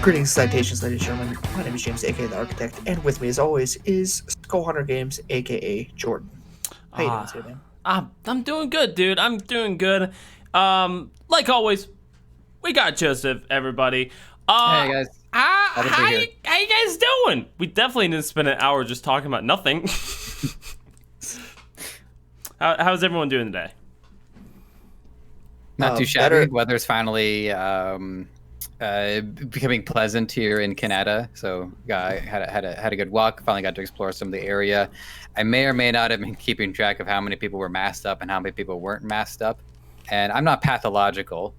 Greetings, citations, ladies and gentlemen. My name is James, aka The Architect, and with me, as always, is Skulll Hunter Games, aka Jordan. How you doing today, man? I'm doing good, dude. I'm doing good. Like always, we got Joseph, everybody. Hey, guys. How you guys doing? We definitely didn't spend an hour just talking about nothing. How's everyone doing today? Not too shabby. Better. Weather's finally becoming pleasant here in Canada. So had a good walk. Finally got to explore some of the area. I may or may not have been keeping track of how many people were masked up and how many people weren't masked up. And I'm not pathological.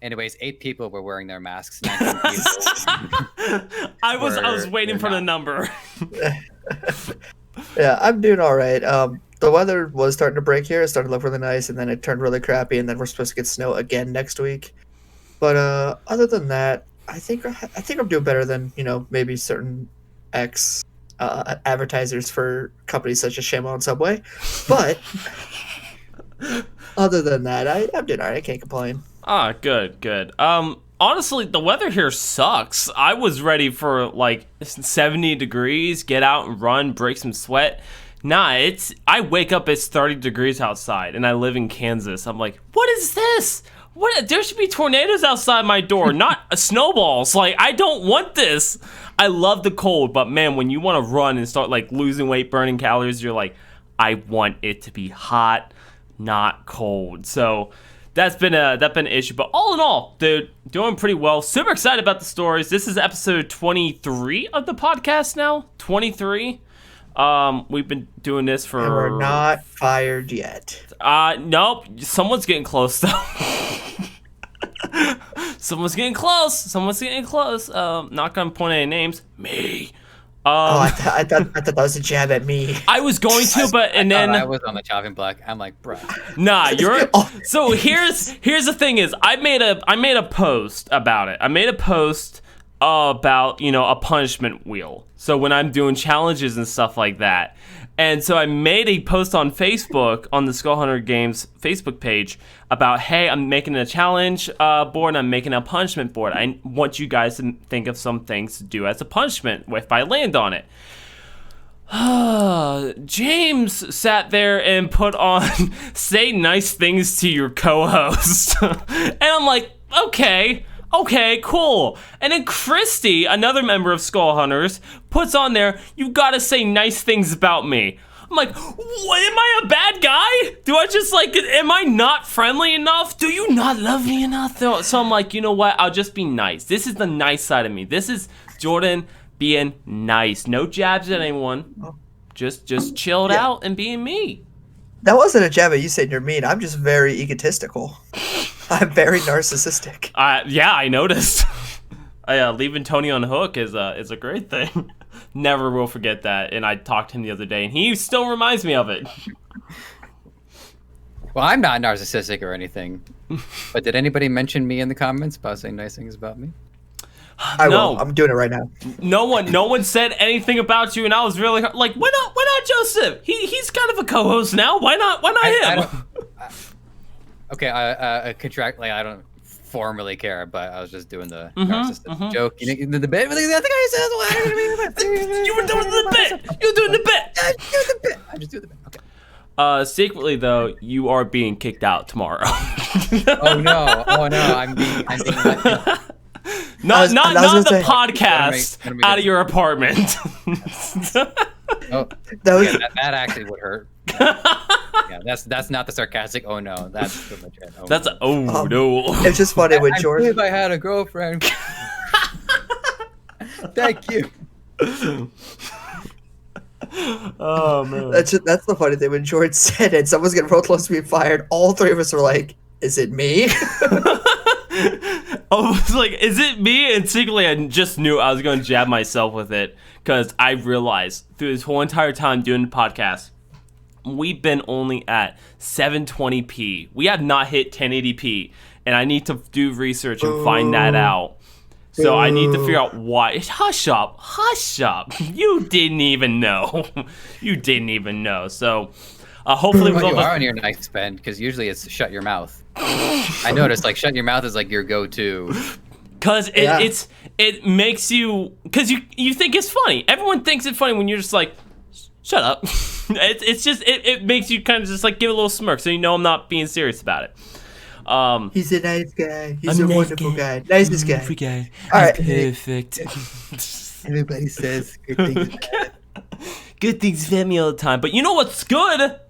Anyways, 8 people were wearing their masks. 19 people. I was waiting for the number. Yeah, I'm doing all right. The weather was starting to break here. It started to look really nice, and then it turned really crappy, and then we're supposed to get snow again next week. But other than that, I think I'm doing better than maybe certain advertisers for companies such as Shamo and Subway. But other than that, I'm doing all right. I can't complain. Good. Honestly, the weather here sucks. I was ready for like 70 degrees, get out and run, break some sweat. Nah, I wake up, it's 30 degrees outside, and I live in Kansas. I'm like, what is this? What? There should be tornadoes outside my door, not snowballs. Like, I don't want this. I love the cold, but man, when you want to run and start like losing weight, burning calories, you're like, I want it to be hot, not cold. So that's been an issue. But all in all, dude, doing pretty well. Super excited about the stories. This is episode 23 of the podcast now. 23. We've been doing this for... And we're not fired yet. Nope. Someone's getting close, though. Someone's getting close. Not gonna point any names. Me. I thought that was a jab at me. I was going to, but then I was on the chopping block. I'm like, bruh. Nah, you're. So here's the thing is, I made a post about it. I made a post about a punishment wheel. So when I'm doing challenges and stuff like that, and so I made a post on Facebook on the Skulll Hunter Games Facebook page about, hey, I'm making a challenge board and I'm making a punishment board. I want you guys to think of some things to do as a punishment if I land on it. James sat there and put on say nice things to your co-host. And I'm like, okay, cool. And then Christy, another member of Skulll Hunters, puts on there, you gotta say nice things about me. I'm like, what, am I a bad guy? Do I just am I not friendly enough? Do you not love me enough? So I'm like, you know what? I'll just be nice. This is the nice side of me. This is Jordan being nice. No jabs at anyone. Just chilled out and being me. That wasn't a jab at you saying you're mean. I'm just very egotistical. I'm very narcissistic. Yeah, I noticed. Leaving Tony on the hook is a great thing. Never will forget that. And I talked to him the other day, and he still reminds me of it. Well, I'm not narcissistic or anything. But did anybody mention me in the comments about saying nice things about me? I will. I'm doing it right now. No one said anything about you, and I was really like, why not Joseph? He's kind of a co-host now. Why not him? Okay, contractually, I don't formally care, but I was just doing the narcissistic joke. You know, the bit. I think I said You were doing the bit. You were doing the bit. I just do the bit. Okay. Secretly though, you are being kicked out tomorrow. Oh no! I'm being not the say, podcast out of your apartment. That actually would hurt. Yeah, that's not the sarcastic. Oh no, that's the legit. No. It's just funny when George. I believe I had a girlfriend. Thank you. Oh man. That's the funny thing when George said it. Someone's getting real close to being fired. All 3 of us were like, "Is it me?" I was like, is it me? And secretly, I just knew I was going to jab myself with it because I realized through this whole entire time doing the podcast, we've been only at 720p. We have not hit 1080p, and I need to do research and find that out. So I need to figure out why. Hush up. You didn't even know. So Hopefully, with Well, all you the are on your nice bend because usually it's shut your mouth. I noticed like shut your mouth is like your go-to. because Yeah. it makes you because you think it's funny. Everyone thinks it's funny when you're just like, shut up. it makes you kind of just like give a little smirk, so you know I'm not being serious about it. He's a nice guy. He's I'm a nice wonderful guy. guy. Nicest guy. Every guy. All right. Perfect. Everybody says good things. Good things about me all the time. But you know what's good?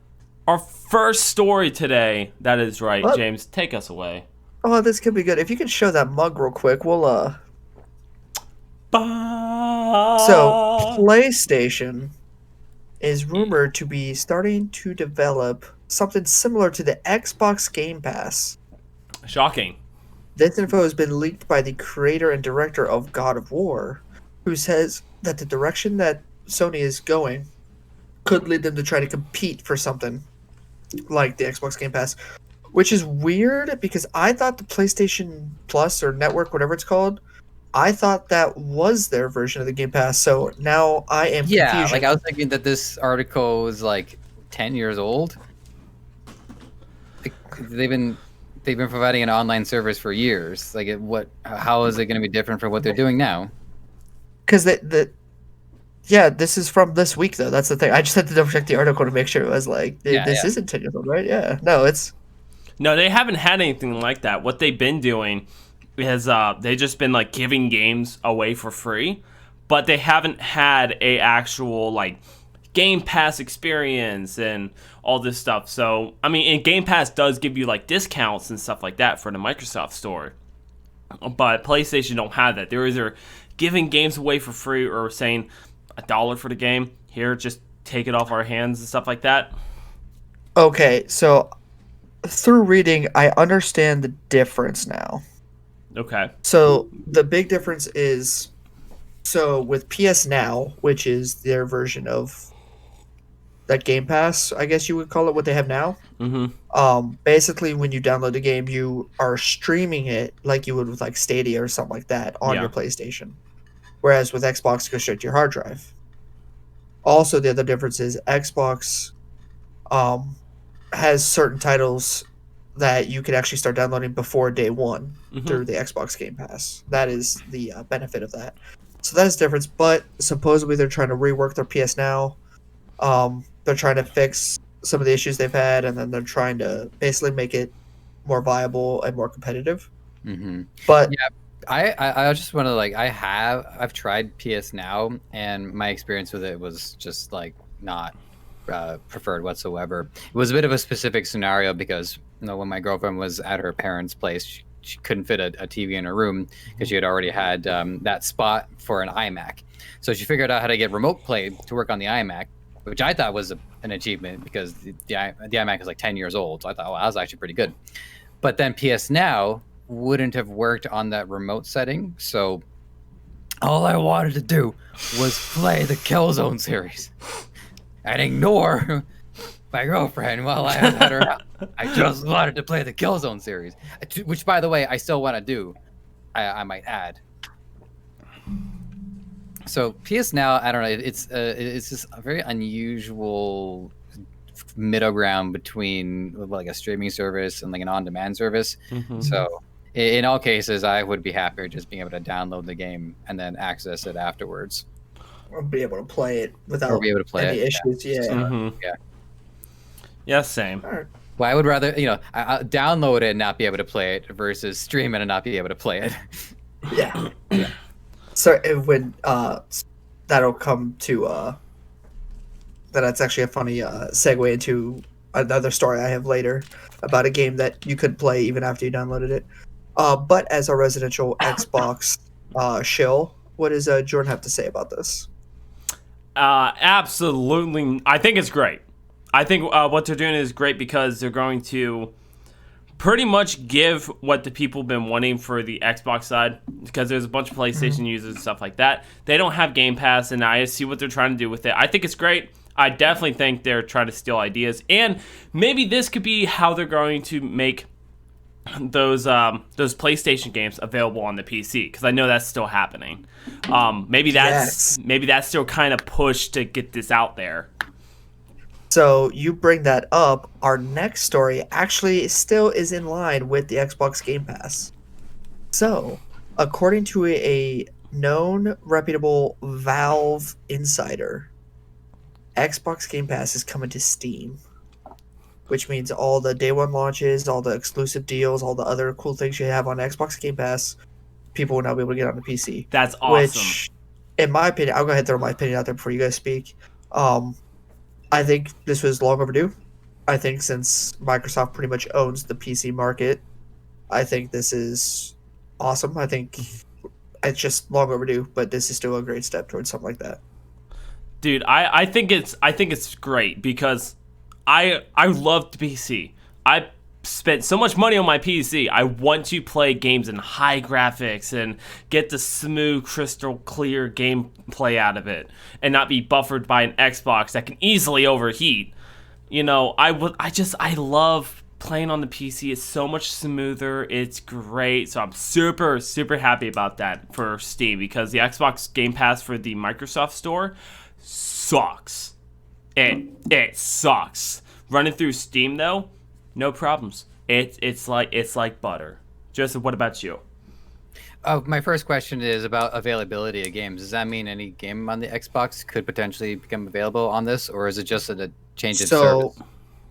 Our first story today. That is right, What? James. Take us away. Oh, this could be good. If you could show that mug real quick, we'll So, PlayStation is rumored to be starting to develop something similar to the Xbox Game Pass. Shocking. This info has been leaked by the creator and director of God of War, who says that the direction that Sony is going could lead them to try to compete for something like the Xbox Game Pass, which is weird because I thought the PlayStation Plus or Network, whatever it's called, I thought that was their version of the Game Pass. So now I am Yeah, confused. like I was thinking that this article was like 10 years old. Like, they've been providing an online service for years. Like, how is it going to be different from what they're doing now? Because yeah, this is from this week though. That's the thing. I just had to double check the article to make sure it was like this isn't 10 years old, right? Yeah, no, it's No, they haven't had anything like that. What they've been doing is they just been like giving games away for free, but they haven't had a actual like Game Pass experience and all this stuff. So I mean, and Game Pass does give you like discounts and stuff like that for the Microsoft Store, but PlayStation don't have that. They're either giving games away for free or saying $1 for the game. Here, just take it off our hands and stuff like that. okay. So through reading, I understand the difference now. Okay. So the big difference is, so with PS Now, which is their version of that Game Pass, I guess you would call it, what they have now. Basically, when you download the game, you are streaming it like you would with like Stadia or something like that on your PlayStation. Whereas with Xbox, it goes straight to your hard drive. Also, the other difference is Xbox has certain titles that you can actually start downloading before day one through the Xbox Game Pass. That is the benefit of that. So that is the difference. But supposedly they're trying to rework their PS Now. They're trying to fix some of the issues they've had, and then they're trying to basically make it more viable and more competitive. But yeah, I just want to like I've tried PS Now, and my experience with it was just like not preferred whatsoever. It was a bit of a specific scenario because when my girlfriend was at her parents' place, she couldn't fit a TV in her room because she had already had that spot for an iMac. So she figured out how to get remote play to work on the iMac, which I thought was an achievement because the iMac is like 10 years old. So I thought, that was actually pretty good. But then PS Now wouldn't have worked on that remote setting. So all I wanted to do was play the Killzone series and ignore my girlfriend while I was at her house. I just wanted to play the Killzone series, which, by the way, I still want to do. I might add. So PS Now, I don't know. It's just a very unusual middle ground between like a streaming service and like an on-demand service. So in all cases, I would be happier just being able to download the game and then access it afterwards. Or be able to play it without Or be able to play any issues. Yeah. Yeah, same. All right. Well, I would rather, I download it and not be able to play it versus stream it and not be able to play it. Yeah. So when that'll come to that's actually a funny segue into another story I have later about a game that you could play even after you downloaded it. But as a residential Xbox shill, what does Jordan have to say about this? Absolutely. I think it's great. I think what they're doing is great because they're going to pretty much give what the people have been wanting for the Xbox side, because there's a bunch of PlayStation users and stuff like that. They don't have Game Pass, and I see what they're trying to do with it. I think it's great. I definitely think they're trying to steal ideas, and maybe this could be how they're going to make those PlayStation games available on the PC, because I know that's still happening. Maybe that's still kind of pushed to get this out there. So you bring that up. Our next story actually still is in line with the Xbox Game Pass. So, according to a known, reputable Valve insider, Xbox Game Pass is coming to Steam, which means all the day one launches, all the exclusive deals, all the other cool things you have on Xbox Game Pass, people will now be able to get on the PC. That's awesome. Which, in my opinion, I'll go ahead and throw my opinion out there before you guys speak. I think this was long overdue. I think since Microsoft pretty much owns the PC market, I think this is awesome. I think it's just long overdue, but this is still a great step towards something like that. Dude, I think it's great because I love the PC. I spent so much money on my PC. I want to play games in high graphics and get the smooth, crystal clear gameplay out of it and not be buffered by an Xbox that can easily overheat. You know, I love playing on the PC. It's so much smoother. It's great. So I'm super, super happy about that for Steam because the Xbox Game Pass for the Microsoft Store sucks. It sucks. Running through Steam though, no problems. It's like butter. Joseph, what about you? My first question is about availability of games. Does that mean any game on the Xbox could potentially become available on this, or is it just a change in service?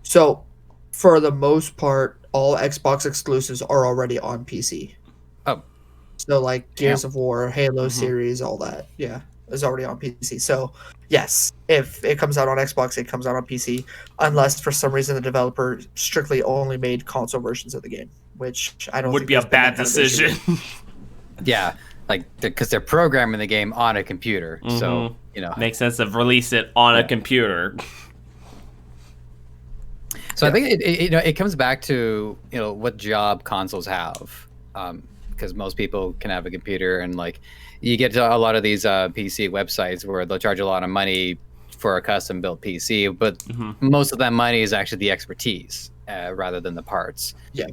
So, for the most part, all Xbox exclusives are already on PC. Oh, so like Gears of War, Halo series, all that, yeah, is already on PC. So yes, if it comes out on Xbox, it comes out on PC, unless for some reason the developer strictly only made console versions of the game, which I don't would think be a bad decision. Yeah, like because they're programming the game on a computer, so makes sense to release it on a computer. So I think it comes back to what job consoles have, because most people can have a computer, and like you get to a lot of these PC websites where they'll charge a lot of money for a custom built PC, but most of that money is actually the expertise rather than the parts. Yeah.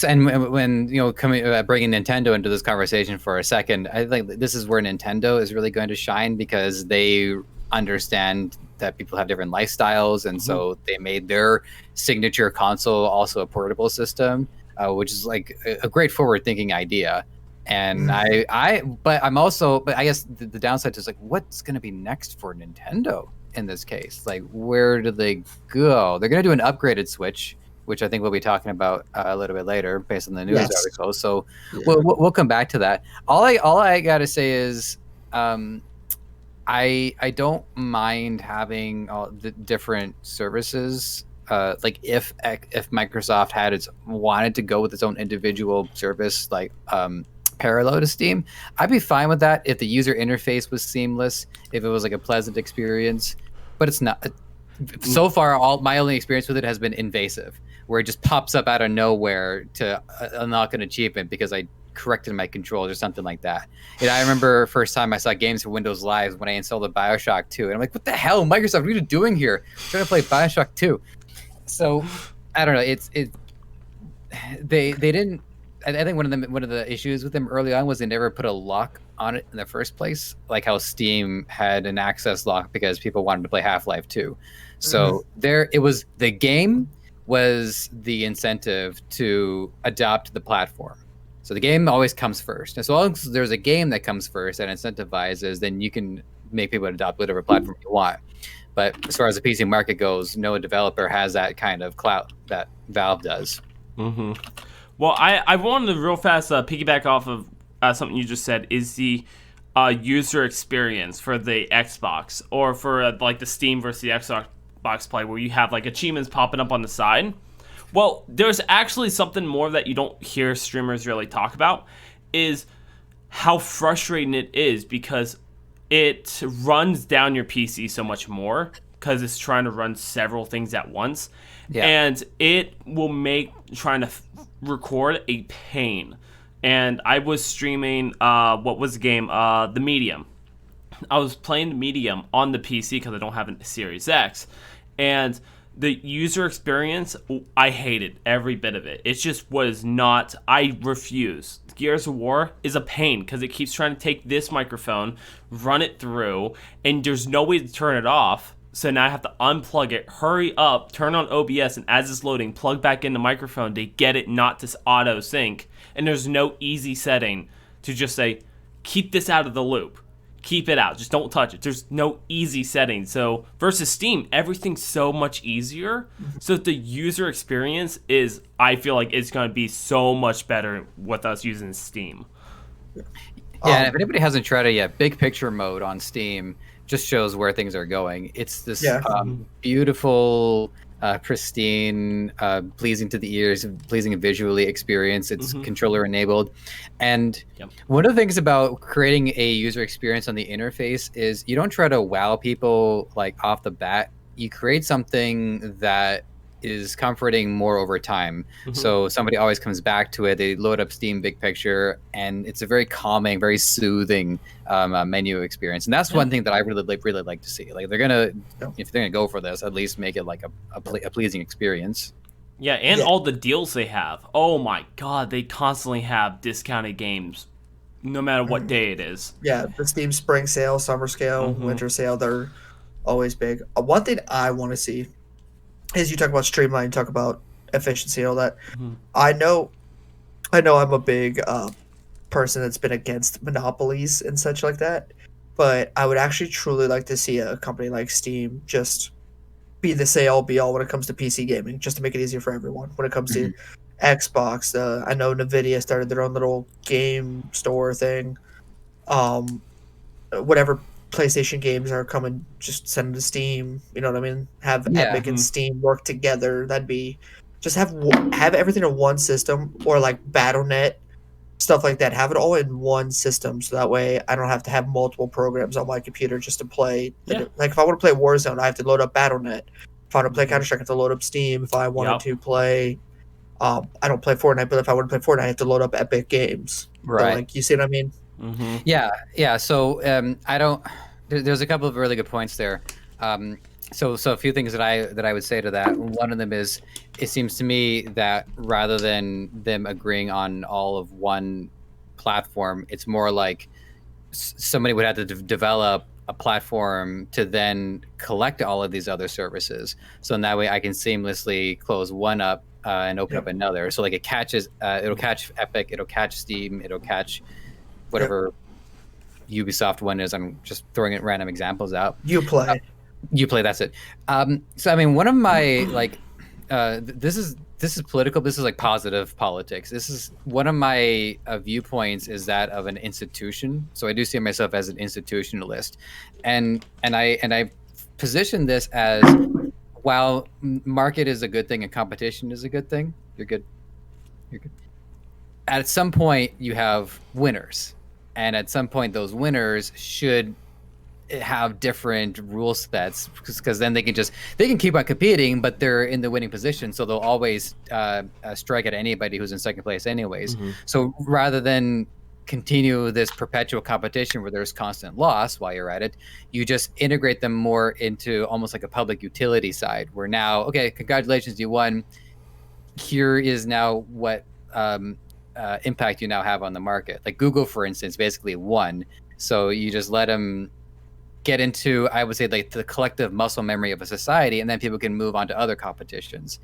And when bringing Nintendo into this conversation for a second, I think this is where Nintendo is really going to shine because they understand that people have different lifestyles, and so they made their signature console also a portable system, which is like a great forward-thinking idea. And but I guess the downside is like, what's going to be next for Nintendo in this case? Like, where do they go? They're going to do an upgraded Switch, which I think we'll be talking about a little bit later based on the news article. So we'll come back to that. All I got to say is I don't mind having all the different services. Like if Microsoft wanted to go with its own individual service, like parallel to Steam, I'd be fine with that if the user interface was seamless, if it was like a pleasant experience. But it's not. So far, my only experience with it has been invasive, where it just pops up out of nowhere to unlock an achievement because I corrected my controls or something like that. I remember first time I saw games for Windows Live when I installed the BioShock 2, and I'm like, what the hell, Microsoft, what are you doing here? I'm trying to play BioShock 2. So I don't know. They didn't. I think one of the issues with them early on was they never put a lock on it in the first place, like how Steam had an access lock because people wanted to play Half-Life 2. So the game was the incentive to adopt the platform. So the game always comes first. And so long as there's a game that comes first that incentivizes, then you can make people adopt whatever platform you want. But as far as the PC market goes, no developer has that kind of clout that Valve does. Well, I wanted to real fast piggyback off of something you just said, is the user experience for the Xbox, or for like the Steam versus the Xbox play, where you have like achievements popping up on the side. Well, there's actually something more that you don't hear streamers really talk about, is how frustrating it is because it runs down your PC so much more because it's trying to run several things at once. Yeah. And it will make trying to record a pain. And I was streaming, what was the game? The Medium. I was playing the Medium on the PC because I don't have a Series X. And the user experience, I hated every bit of it. It just was not, I refuse. Gears of War is a pain because it keeps trying to take this microphone, run it through, and there's no way to turn it off So now I have to unplug it, hurry up, turn on OBS, and as it's loading, plug back in the microphone to get it not to auto sync. And there's no easy setting to just say, keep this out of the loop. Keep it out. Just don't touch it. There's no easy setting. So versus Steam, everything's so much easier. So the user experience is, I feel like it's going to be so much better with us using Steam. Yeah, and if anybody hasn't tried it yet, big picture mode on Steam just shows where things are going. It's this beautiful, pristine, pleasing to the ears, pleasing visually experience. It's controller enabled. And one of the things about creating a user experience on the interface is you don't try to wow people like off the bat. You create something that is comforting more over time. So somebody always comes back to it. They load up Steam Big Picture, and it's a very calming, very soothing menu experience. And that's one thing that I really like to see. Like if they're gonna go for this, at least make it like a pleasing experience. Yeah, and all the deals they have. Oh my god, they constantly have discounted games, no matter what day it is. Yeah, the Steam Spring Sale, Summer Sale, Winter Sale, they're always big. One thing I want to see is you talk about streamline, talk about efficiency and all that. I know I'm a big person that's been against monopolies and such like that, but I would actually truly like to see a company like Steam just be the say all be all when it comes to PC gaming, just to make it easier for everyone. When it comes to Xbox, I know Nvidia started their own little game store thing. Whatever PlayStation games are coming, just send them to Steam. You know what I mean? Have Epic and Steam work together. That'd be just have everything in one system, or like BattleNet, stuff like that. Have it all in one system, so that way I don't have to have multiple programs on my computer just to play. Like if I want to play Warzone, I have to load up BattleNet. If I want to play Counter-Strike, I have to load up Steam. If I wanted to play, I don't play Fortnite, but if I want to play Fortnite, I have to load up Epic Games. Right. So, like, you see what I mean? Yeah. So I don't. There's a couple of really good points there. So a few things that I would say to that. One of them is, it seems to me that rather than them agreeing on all of one platform, it's more like somebody would have to develop a platform to then collect all of these other services. So in that way, I can seamlessly close one up and open up another. So like it catches, it'll catch Epic, it'll catch Steam, it'll catch whatever Ubisoft one is. I'm just throwing random examples out. Uplay. Uplay, that's it. So I mean, one of my like, this is political. This is like positive politics. This is one of my viewpoints is that of an institution. So I do see myself as an institutionalist, and I position this as, while market is a good thing and competition is a good thing. You're good. At some point, you have winners. And at some point, those winners should have different rule sets, because then they can keep on competing, but they're in the winning position, so they'll always strike at anybody who's in second place anyways. So rather than continue this perpetual competition where there's constant loss while you're at it, you just integrate them more into almost like a public utility side, where now, okay, congratulations, you won. Here is now what impact you now have on the market. Like Google, for instance, basically won. So you just let them get into, I would say, like the collective muscle memory of a society, and then people can move on to other competitions.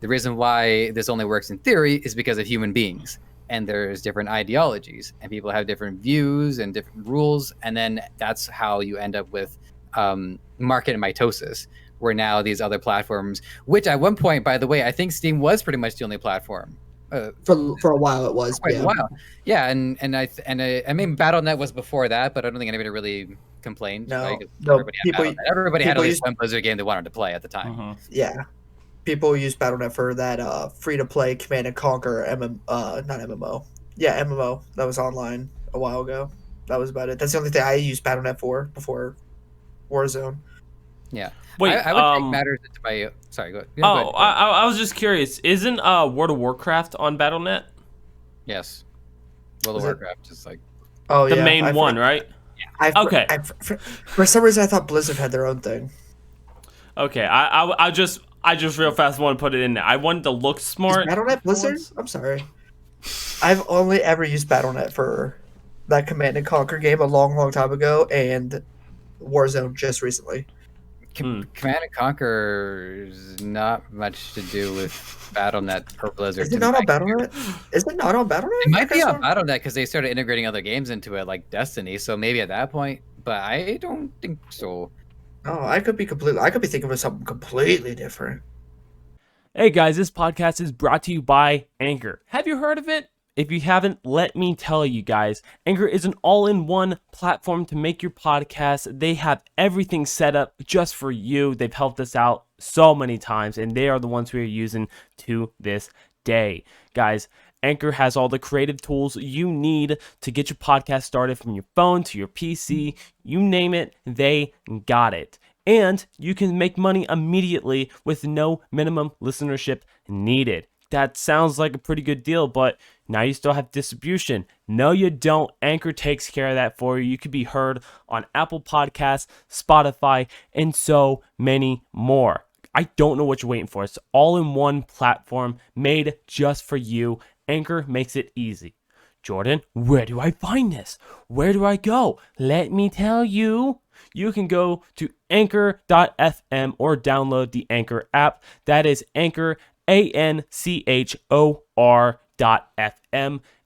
The reason why this only works in theory is because of human beings, and there's different ideologies, and people have different views and different rules, and then that's how you end up with market mitosis, where now these other platforms, which at one point, by the way, I think Steam was pretty much the only platform. For a while it was. Quite a while. Yeah, and I mean, BattleNet was before that, but I don't think anybody really complained. No, right? no. Everybody had at least one Blizzard game they wanted to play at the time. Yeah, people use BattleNet for that free-to-play Command and Conquer not MMO. Yeah, MMO that was online a while ago. That was about it. That's the only thing I used BattleNet for before Warzone. Yeah. Wait, I would take matters into my. Sorry, go ahead. Go ahead. I was just curious. Isn't World of Warcraft on BattleNet? Yes. World of Warcraft is like the main one, right? Yeah. For some reason, I thought Blizzard had their own thing. Okay, I just real fast want to put it in there. I wanted to look smart. Is BattleNet Blizzard? I'm sorry. I've only ever used BattleNet for that Command and Conquer game a long, long time ago, and Warzone just recently. Command and Conquer is not much to do with BattleNet or Blizzard. Is it not on BattleNet? Is it not on BattleNet? It might be on BattleNet because they started integrating other games into it, like Destiny. So maybe at that point, but I don't think so. Oh, I could be thinking of something completely different. Hey guys, this podcast is brought to you by Anchor. Have you heard of it? If you haven't, let me tell you guys. Anchor is an all-in-one platform to make your podcast. They have everything set up just for you. They've helped us out so many times, and they are the ones we are using to this day. Guys, Anchor has all the creative tools you need to get your podcast started from your phone to your PC. You name it, they got it. And you can make money immediately with no minimum listenership needed. That sounds like a pretty good deal, but now you still have distribution. No, you don't. Anchor takes care of that for you. You could be heard on Apple Podcasts, Spotify, and so many more. I don't know what you're waiting for. It's all in one platform made just for you. Anchor makes it easy. Jordan, where do I find this? Where do I go? Let me tell you. You can go to anchor.fm or download the Anchor app. That is Anchor, ANCHOR.FM,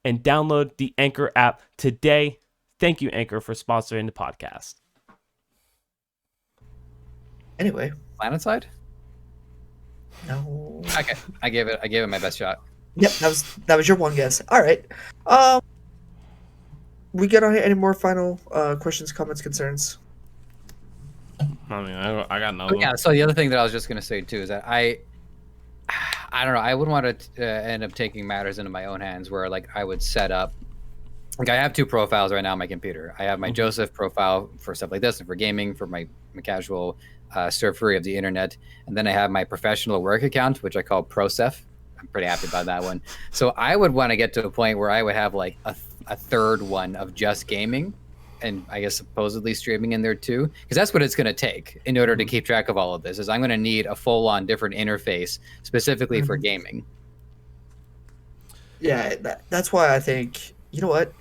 and download the Anchor app today. Thank you, Anchor, for sponsoring the podcast. Anyway. PlanetSide? No. Okay. I gave it my best shot. Yep, that was your one guess. All right. We get on any more final questions, comments, concerns? I mean, I got no. Yeah. So the other thing that I was just gonna say too is that I don't know. I wouldn't want to end up taking matters into my own hands, where like I would set up. Like I have two profiles right now on my computer. I have my Joseph profile for stuff like this and for gaming, for my casual surf free of the internet, and then I have my professional work account, which I call ProSef. I'm pretty happy about that one. So I would want to get to a point where I would have like a third one of just gaming, and I guess supposedly streaming in there too, because that's what it's going to take in order to keep track of all of this. Is I'm going to need a full-on different interface specifically for gaming. Yeah, that's why I think, you know what?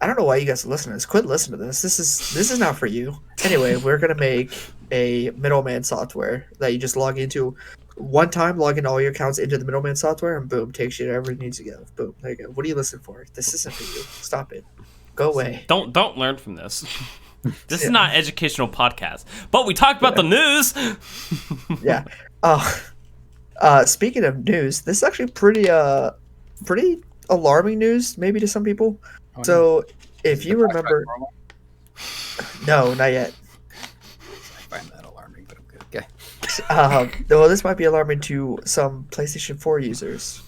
I don't know why you guys are listening to this. Quit listening to this. This is not for you. Anyway, we're gonna make a middleman software that you just log into one time, log in all your accounts into the middleman software, and boom, takes you to wherever it needs to go. Boom, there you go. What are you listening for? This isn't for you. Stop it. Go away. Don't learn from this. This is not an educational podcast. But we talked about the news. Yeah. Speaking of news, this is actually pretty alarming news, maybe to some people. So, if you remember, no, not yet. I find that alarming, but I'm good. Okay. Well, this might be alarming to some PlayStation 4 users.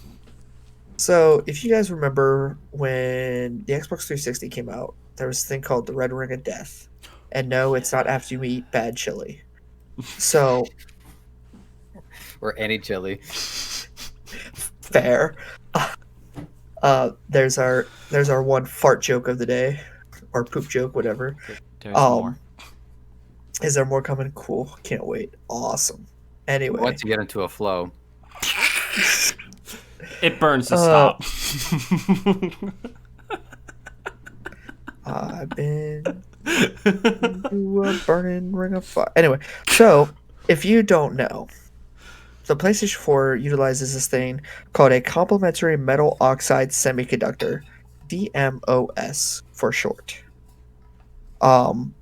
So, if you guys remember when the Xbox 360 came out, there was a thing called the Red Ring of Death. And no, it's not after you eat bad chili. So, or any chili. Fair. There's our one fart joke of the day, or poop joke, whatever. There's more. Is there more coming? Cool. Can't wait. Awesome. Anyway. Once you get into a flow. It burns to stop. I've been into a burning ring of fire. Anyway, so if you don't know, the PlayStation 4 utilizes this thing called a complementary metal oxide semiconductor, DMOS for short.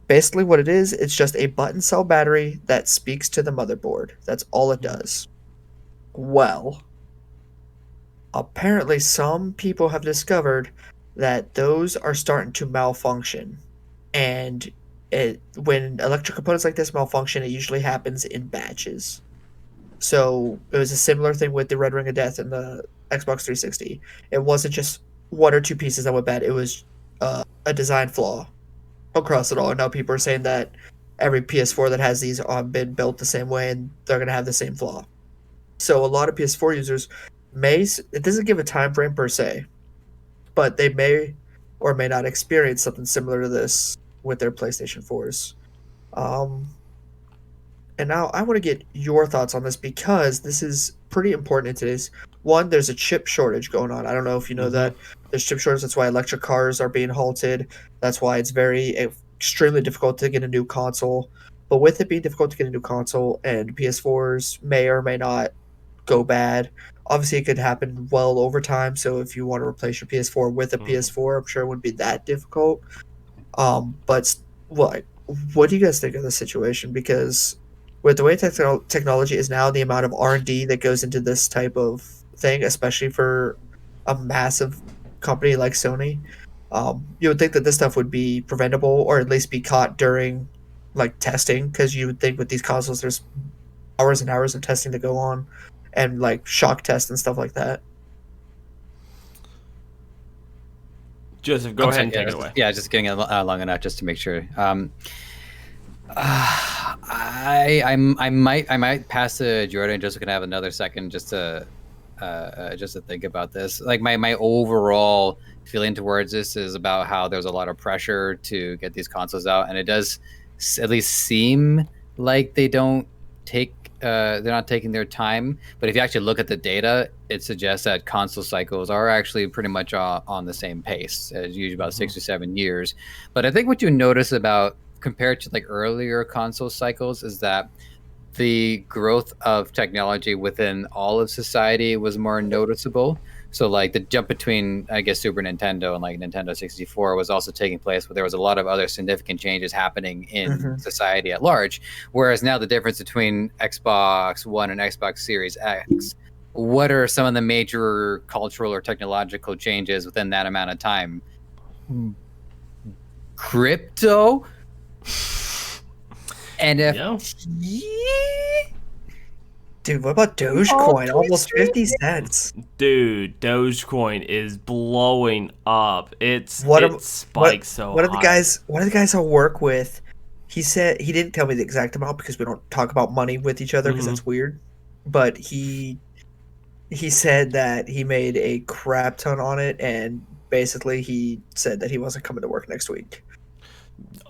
Basically what it is, it's just a button cell battery that speaks to the motherboard. That's all it does. Well, apparently some people have discovered that those are starting to malfunction. And when electric components like this malfunction, it usually happens in batches. So it was a similar thing with the Red Ring of Death and the Xbox 360. It wasn't just one or two pieces that went bad. It was a design flaw across it all. And now people are saying that every PS4 that has these been built the same way, and they're going to have the same flaw. So a lot of PS4 users it doesn't give a time frame per se, but they may or may not experience something similar to this with their PlayStation 4s. And now I want to get your thoughts on this, because this is pretty important in today's. One, there's a chip shortage going on. I don't know if you know that. There's chip shortage. That's why electric cars are being halted. That's why it's extremely difficult to get a new console. But with it being difficult to get a new console and PS4s may or may not go bad, obviously it could happen well over time. So if you want to replace your PS4 with a PS4, I'm sure it wouldn't be that difficult. But what do you guys think of the situation? Because with the way technology is now, the amount of R&D that goes into this type of thing, especially for a massive company like Sony, you would think that this stuff would be preventable or at least be caught during like testing, because you would think with these consoles there's hours and hours of testing to go on and like shock tests and stuff like that. Joseph, go ahead and take it away. Yeah, just getting it long enough just to make sure. I might pass to Jordan just so we can have another second just to think about this. Like my overall feeling towards this is about how there's a lot of pressure to get these consoles out, and it does at least seem like they're not taking their time. But if you actually look at the data, it suggests that console cycles are actually pretty much on the same pace, as usually about 6 or 7 years. But I think what you notice about compared to like earlier console cycles is that the growth of technology within all of society was more noticeable. So like the jump between, I guess, Super Nintendo and like Nintendo 64 was also taking place, but there was a lot of other significant changes happening in society at large. Whereas now the difference between Xbox One and Xbox Series X, what are some of the major cultural or technological changes within that amount of time? Crypto? NFT? Dude, what about Dogecoin? Almost 50 cents. Dude, Dogecoin is blowing up. It spikes so high. One of the guys I work with, he said, he didn't tell me the exact amount because we don't talk about money with each other because that's weird. But he said that he made a crap ton on it, and basically he said that he wasn't coming to work next week.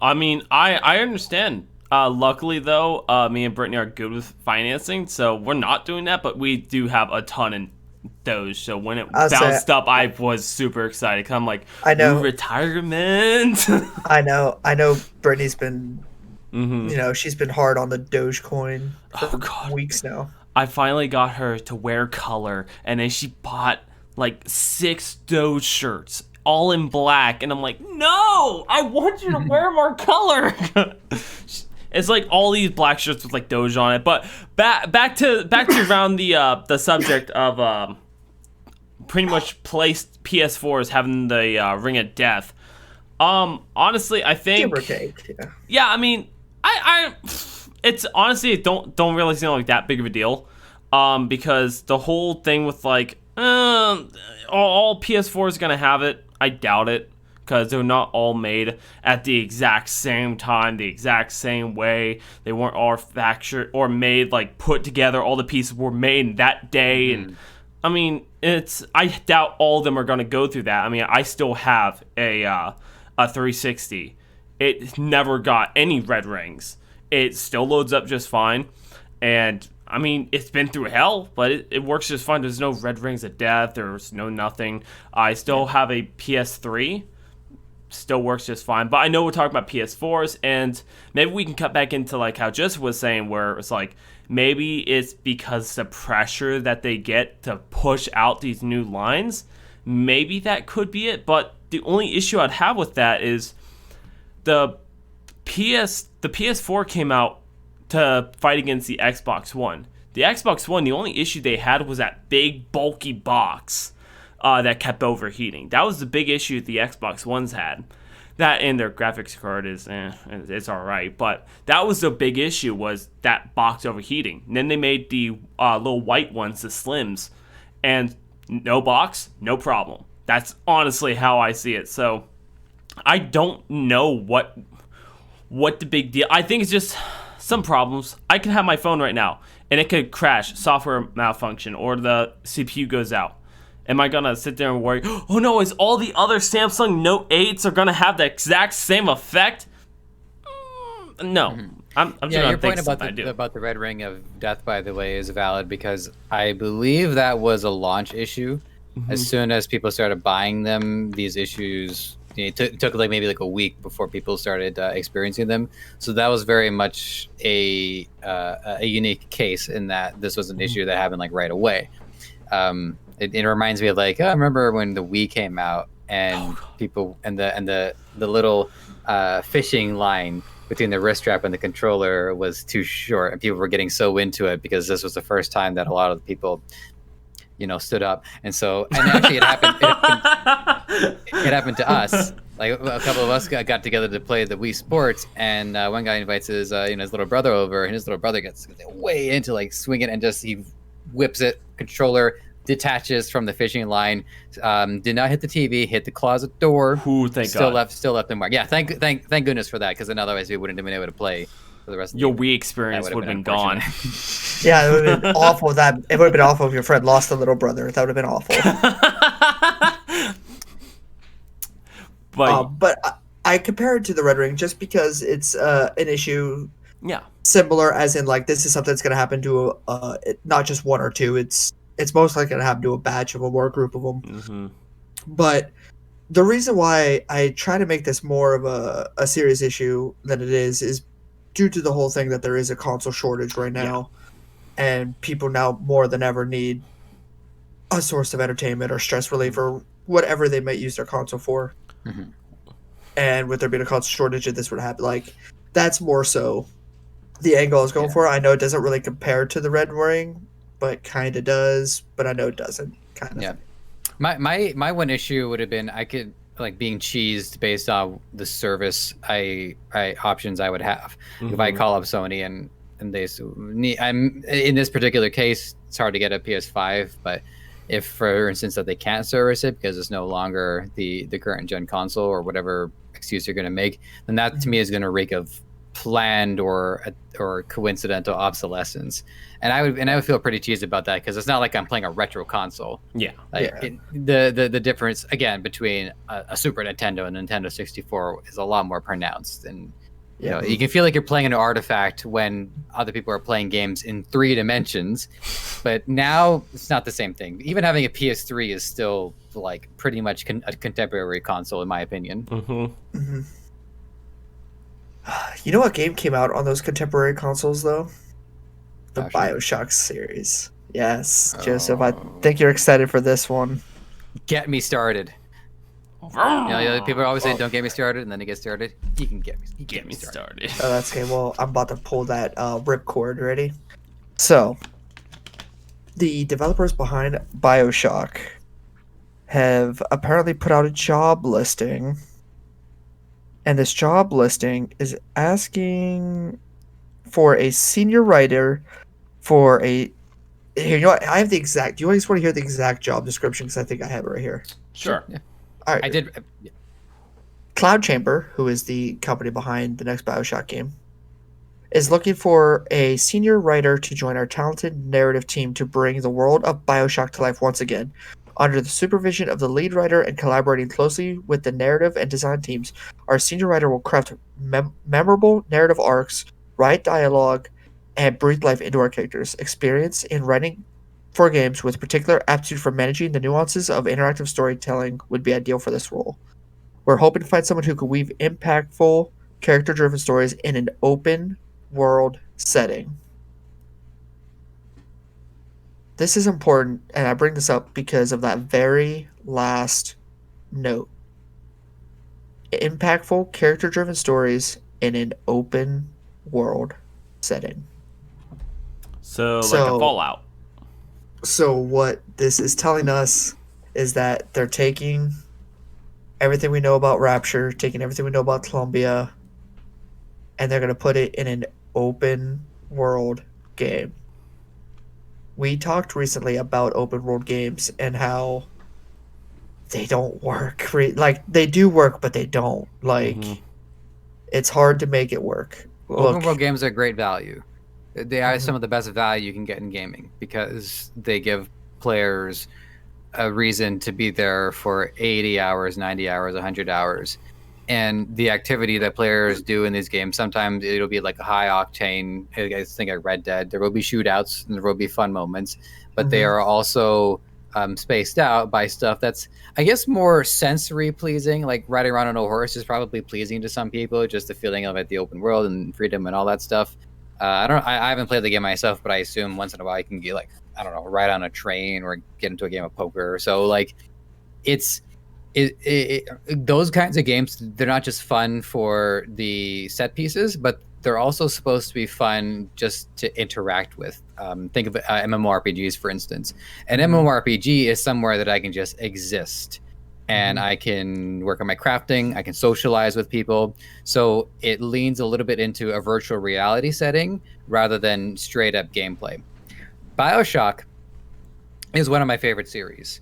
I mean, I understand. Luckily, though, me and Brittany are good with financing, so we're not doing that, but we do have a ton in Doge. So when it bounced up, I was super excited. Cause I'm like, I know. Retirement. I know. Brittany's been, she's been hard on the Dogecoin for weeks now. I finally got her to wear color, and then she bought like 6 Doge shirts, all in black, and I'm like, no, I want you to wear more color. It's like all these black shirts with like Doge on it. But back to around the subject of pretty much placed PS4s having the Ring of Death. Honestly, I think. Give or take, yeah. Yeah, I mean, I it's honestly don't really seem like that big of a deal. Because the whole thing with like all PS4 is gonna have it. I doubt it, because they're not all made at the exact same time, the exact same way. They weren't all manufactured or made, like put together. All the pieces were made that day, and I mean, I doubt all of them are gonna go through that. I mean, I still have a 360. It never got any red rings. It still loads up just fine, and I mean, it's been through hell, but it works just fine. There's no red rings of death. There's no nothing. I still have a PS3. Still works just fine. But I know we're talking about PS4s, and maybe we can cut back into like how Joseph was saying, where it's like maybe it's because the pressure that they get to push out these new lines. Maybe that could be it. But the only issue I'd have with that is the PS4 came out to fight against the Xbox One. The Xbox One, the only issue they had was that big, bulky box that kept overheating. That was the big issue the Xbox Ones had. That and their graphics card is, it's alright. But that was the big issue, was that box overheating. And then they made the little white ones, the Slims. And no box, no problem. That's honestly how I see it. So, I don't know what the big deal. I think it's just some problems. I can have my phone right now, and it could crash, software malfunction, or the CPU goes out. Am I gonna sit there and worry, oh no, is all the other Samsung Note 8s are gonna have the exact same effect? No. I'm your point about the red ring of death, by the way, is valid, because I believe that was a launch issue. As soon as people started buying them, these issues it took like maybe like a week before people started experiencing them. So that was very much a unique case in that this was an issue that happened like right away. It reminds me of like, I remember when the Wii came out and people and the little fishing line between the wrist strap and the controller was too short, and people were getting so into it because this was the first time that a lot of the people, stood up. And so, and actually it happened to us. Like a couple of us got together to play the Wii Sports, and one guy invites his little brother over, and his little brother gets way into like swinging, and just he whips it, controller detaches from the fishing line, did not hit the TV, hit the closet door. Ooh, thank God. Still left the mark. Yeah, thank goodness for that, because then otherwise we wouldn't have been able to play for the rest of the Your game. Wii experience would have been gone. Yeah, it would have been awful. It would have been awful if your friend lost a little brother. That would have been awful. But I compare it to the Red Ring just because it's an issue. Yeah. Similar, as in like this is something that's going to happen to not just one or two. It's most likely going to happen to a batch of them or a group of them. Mm-hmm. But the reason why I try to make this more of a serious issue than it is due to the whole thing that there is a console shortage right now, and people now more than ever need a source of entertainment or stress relief or whatever they might use their console for. Mm-hmm. And with there being a console shortage, this would happen. Like, that's more so the angle I was going for. I know it doesn't really compare to the Red Ring, but kind of does. But I know it doesn't. Kind of. Yeah. My one issue would have been I could like being cheesed based on the service I options I would have. If I call up Sony and they I'm in this particular case, it's hard to get a PS5, but if for instance that they can't service it because it's no longer the current gen console or whatever excuse you're going to make, then that to me is going to reek of planned or coincidental obsolescence, and I would feel pretty cheesed about that, because it's not like I'm playing a retro console. The difference again between a Super Nintendo and Nintendo 64 is a lot more pronounced, and you can feel like you're playing an artifact when other people are playing games in 3 dimensions, but now it's not the same thing. Even having a PS3 is still like pretty much a contemporary console in my opinion. You know what game came out on those contemporary consoles, though? The BioShock series. Yes, Joseph, I think you're excited for this one. Get me started. People are always saying, don't get me started, and then it gets started. You can get me started. Oh, that's okay. Well, I'm about to pull that ripcord. Ready? So, the developers behind BioShock have apparently put out a job listing. And this job listing is asking for a senior writer for a... Here, you know what? I have the exact... Do you guys want to hear the exact job description? Because I think I have it right here. Sure. Yeah. All right. I did. Cloud Chamber, who is the company behind the next BioShock game, is looking for a senior writer to join our talented narrative team to bring the world of BioShock to life once again. Under the supervision of the lead writer and collaborating closely with the narrative and design teams, our senior writer will craft memorable narrative arcs, write dialogue, and breathe life into our characters. Experience in writing for games with particular aptitude for managing the nuances of interactive storytelling would be ideal for this role. We're hoping to find someone who can weave impactful, character-driven stories in an open-world setting. This is important, and I bring this up because of that very last note. Impactful, character-driven stories in an open-world setting. So like a Fallout. So what this is telling us is that they're taking everything we know about Rapture, taking everything we know about Columbia, and they're going to put it in an open-world game. We talked recently about open world games and how they don't work. Like, they do work, but they don't. Like, it's hard to make it work. Open world games are great value. They are some of the best value you can get in gaming, because they give players a reason to be there for 80 hours, 90 hours, 100 hours. And the activity that players do in these games, sometimes it'll be like a high octane. I think at Red Dead, there will be shootouts and there will be fun moments, but they are also spaced out by stuff that's, I guess, more sensory pleasing. Like riding around on a horse is probably pleasing to some people, just the feeling of it, the open world and freedom and all that stuff. I haven't played the game myself, but I assume once in a while you can get like, I don't know, ride on a train or get into a game of poker. So like, those kinds of games, they're not just fun for the set pieces, but they're also supposed to be fun just to interact with. Think of MMORPGs, for instance. An MMORPG is somewhere that I can just exist, and I can work on my crafting, I can socialize with people. So it leans a little bit into a virtual reality setting rather than straight up gameplay. BioShock is one of my favorite series.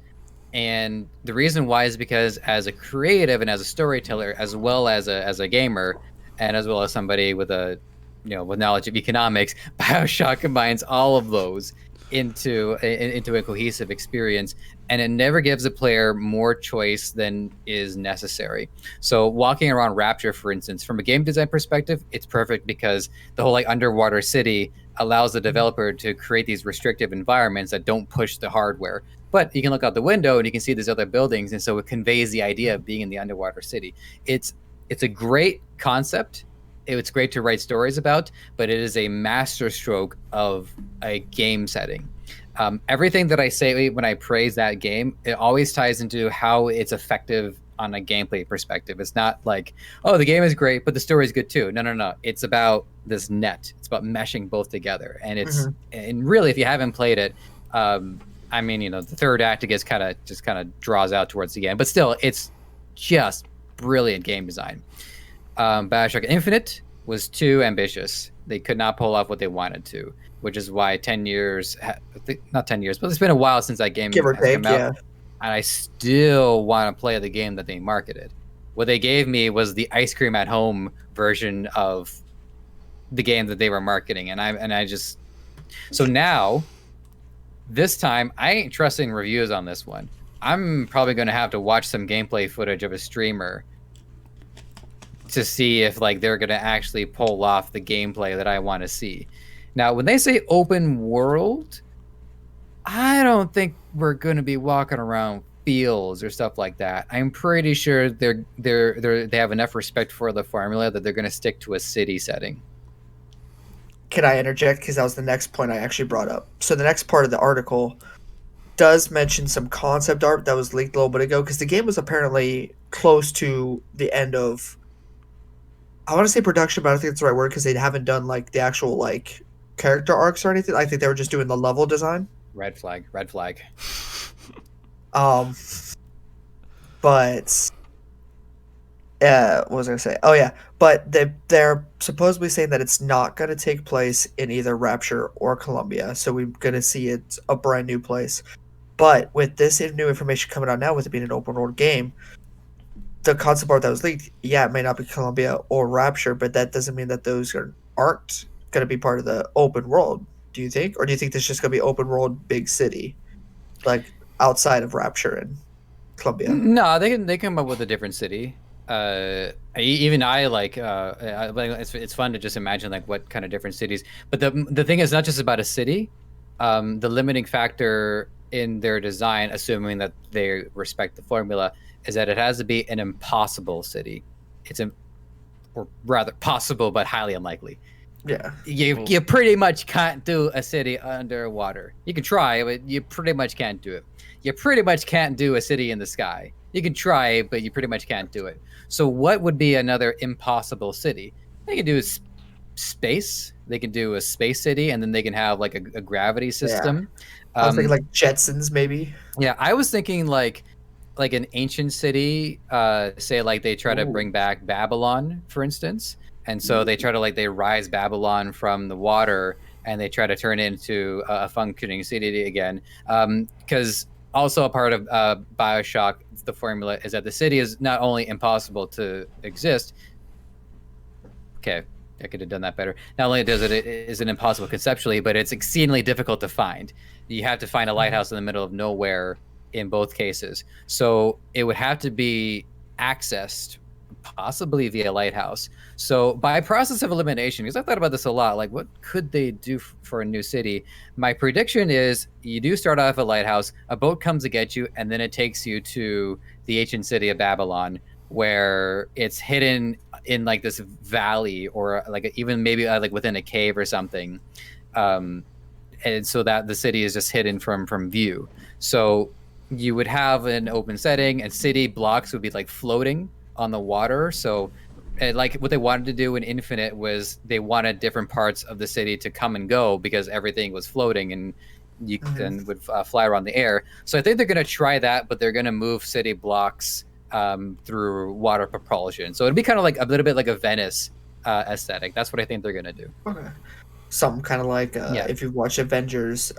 And the reason why is because as a creative and as a storyteller, as well as a gamer, and as well as somebody with with knowledge of economics, BioShock combines all of those into a cohesive experience, and it never gives a player more choice than is necessary. So walking around Rapture, for instance, from a game design perspective, it's perfect because the whole like underwater city allows the developer to create these restrictive environments that don't push the hardware. But you can look out the window and you can see these other buildings, and so it conveys the idea of being in the underwater city. It's a great concept. It's great to write stories about, but it is a masterstroke of a game setting. Everything that I say when I praise that game, it always ties into how it's effective on a gameplay perspective. It's not like, oh, the game is great, but the story is good too. No. It's about this net. It's about meshing both together. And and really, if you haven't played it, I mean, the third act, it gets kind of draws out towards the end, but still, it's just brilliant game design. BioShock Infinite was too ambitious. They could not pull off what they wanted to, which is why 10 years, not 10 years, but it's been a while since that game Give or has take, come out. yeah. And I still want to play the game that they marketed. What they gave me was the ice cream at home version of the game that they were marketing. So now, this time, I ain't trusting reviews on this one. I'm probably going to have to watch some gameplay footage of a streamer to see if like they're going to actually pull off the gameplay that I want to see. Now, when they say open world, I don't think we're going to be walking around fields or stuff like that. I'm pretty sure they have enough respect for the formula that they're going to stick to a city setting. Can I interject? Because that was the next point I actually brought up. So the next part of the article does mention some concept art that was leaked a little bit ago, because the game was apparently close to the end of, I want to say production, but I don't think that's the right word, because they haven't done like the actual like character arcs or anything. I think they were just doing the level design. Red flag. But what was I gonna say? Oh yeah, but they're supposedly saying that it's not gonna take place in either Rapture or Columbia, so we're gonna see it's a brand new place. But with this new information coming out now, with it being an open world game, the concept art that was leaked, yeah, it may not be Columbia or Rapture, but that doesn't mean that those aren't gonna be part of the open world. Do you think, or do you think there's just gonna be open world big city, like outside of Rapture and Columbia? No, they can come up with a different city. Even I like it's fun to just imagine like what kind of different cities. But the thing is not just about a city. The limiting factor in their design, assuming that they respect the formula, is that it has to be an impossible city. Or rather possible, but highly unlikely. Yeah. You pretty much can't do a city underwater. You can try, but you pretty much can't do it. You pretty much can't do a city in the sky. You can try, but you pretty much can't do it. So what would be another impossible city? They can do space. They can do a space city, and then they can have like a gravity system. Yeah. I was thinking like Jetsons, maybe. Yeah, I was thinking like an ancient city. Say like they try to bring back Babylon, for instance, and so they try to they rise Babylon from the water, and they try to turn it into a functioning city again. Because also a part of BioShock, the formula is that the city is not only impossible to exist. Okay, I could have done that better. Not only does it is it impossible conceptually, but it's exceedingly difficult to find. You have to find a lighthouse in the middle of nowhere in both cases. So it would have to be accessed possibly via lighthouse. So by process of elimination, because I thought about this a lot, like what could they do for a new city? My prediction is you do start off at lighthouse, a boat comes to get you, and then it takes you to the ancient city of Babylon, where it's hidden in like this valley, or like even maybe like within a cave or something, and so that the city is just hidden from view. So you would have an open setting, and city blocks would be like floating on the water. So like what they wanted to do in Infinite was they wanted different parts of the city to come and go because everything was floating, and you then would fly around the air. So I think they're going to try that, but they're going to move city blocks through water propulsion. So it'd be kind of like a little bit like a Venice aesthetic. That's what I think they're going to do. Okay. Something kind of like if you've watched Avengers,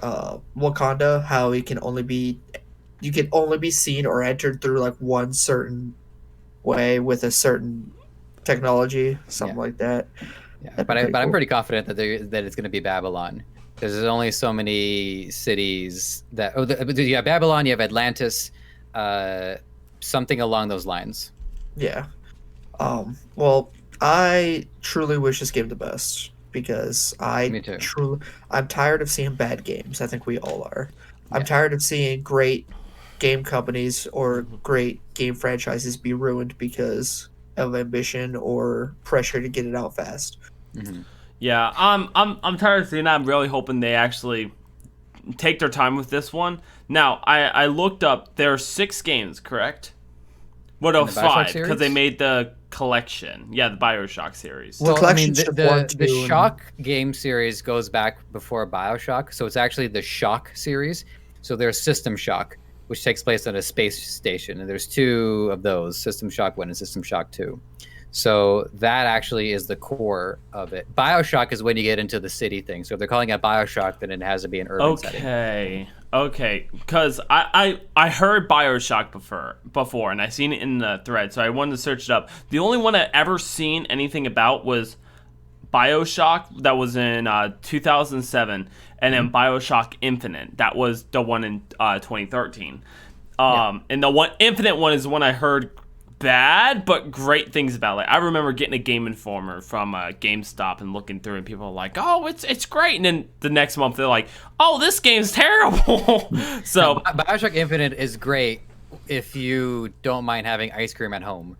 Wakanda, how you can only be seen or entered through like one certain way with a certain technology, something like that. Yeah, but I'm pretty confident that it's going to be Babylon, because there's only so many cities that. You have Babylon, you have Atlantis, something along those lines. Yeah. Well, I truly wish this game the best, because Me too. I'm tired of seeing bad games. I think we all are. I'm tired of seeing great game companies or great game franchises be ruined because of ambition or pressure to get it out fast. Yeah, I'm tired of seeing that. I'm really hoping they actually take their time with this one. Now, I looked up. There are 6 games, correct? What, 5? Because they made the collection. Yeah, the BioShock series. Well, the Shock game series goes back before BioShock, so it's actually the Shock series. So there's System Shock, which takes place on a space station, and there's 2 of those, System Shock 1 and System Shock 2. So that actually is the core of it. BioShock is when you get into the city thing. So if they're calling it BioShock, then it has to be an urban setting. Okay, because I heard BioShock before, and I seen it in the thread, so I wanted to search it up. The only one I ever seen anything about was BioShock, that was in 2007, and then BioShock Infinite, that was the one in 2013. And the one Infinite one is the one I heard bad but great things about. Like, I remember getting a Game Informer from GameStop and looking through, and people are like, "Oh, it's great," and then the next month they're like, "Oh, this game's terrible." So BioShock Infinite is great if you don't mind having ice cream at home.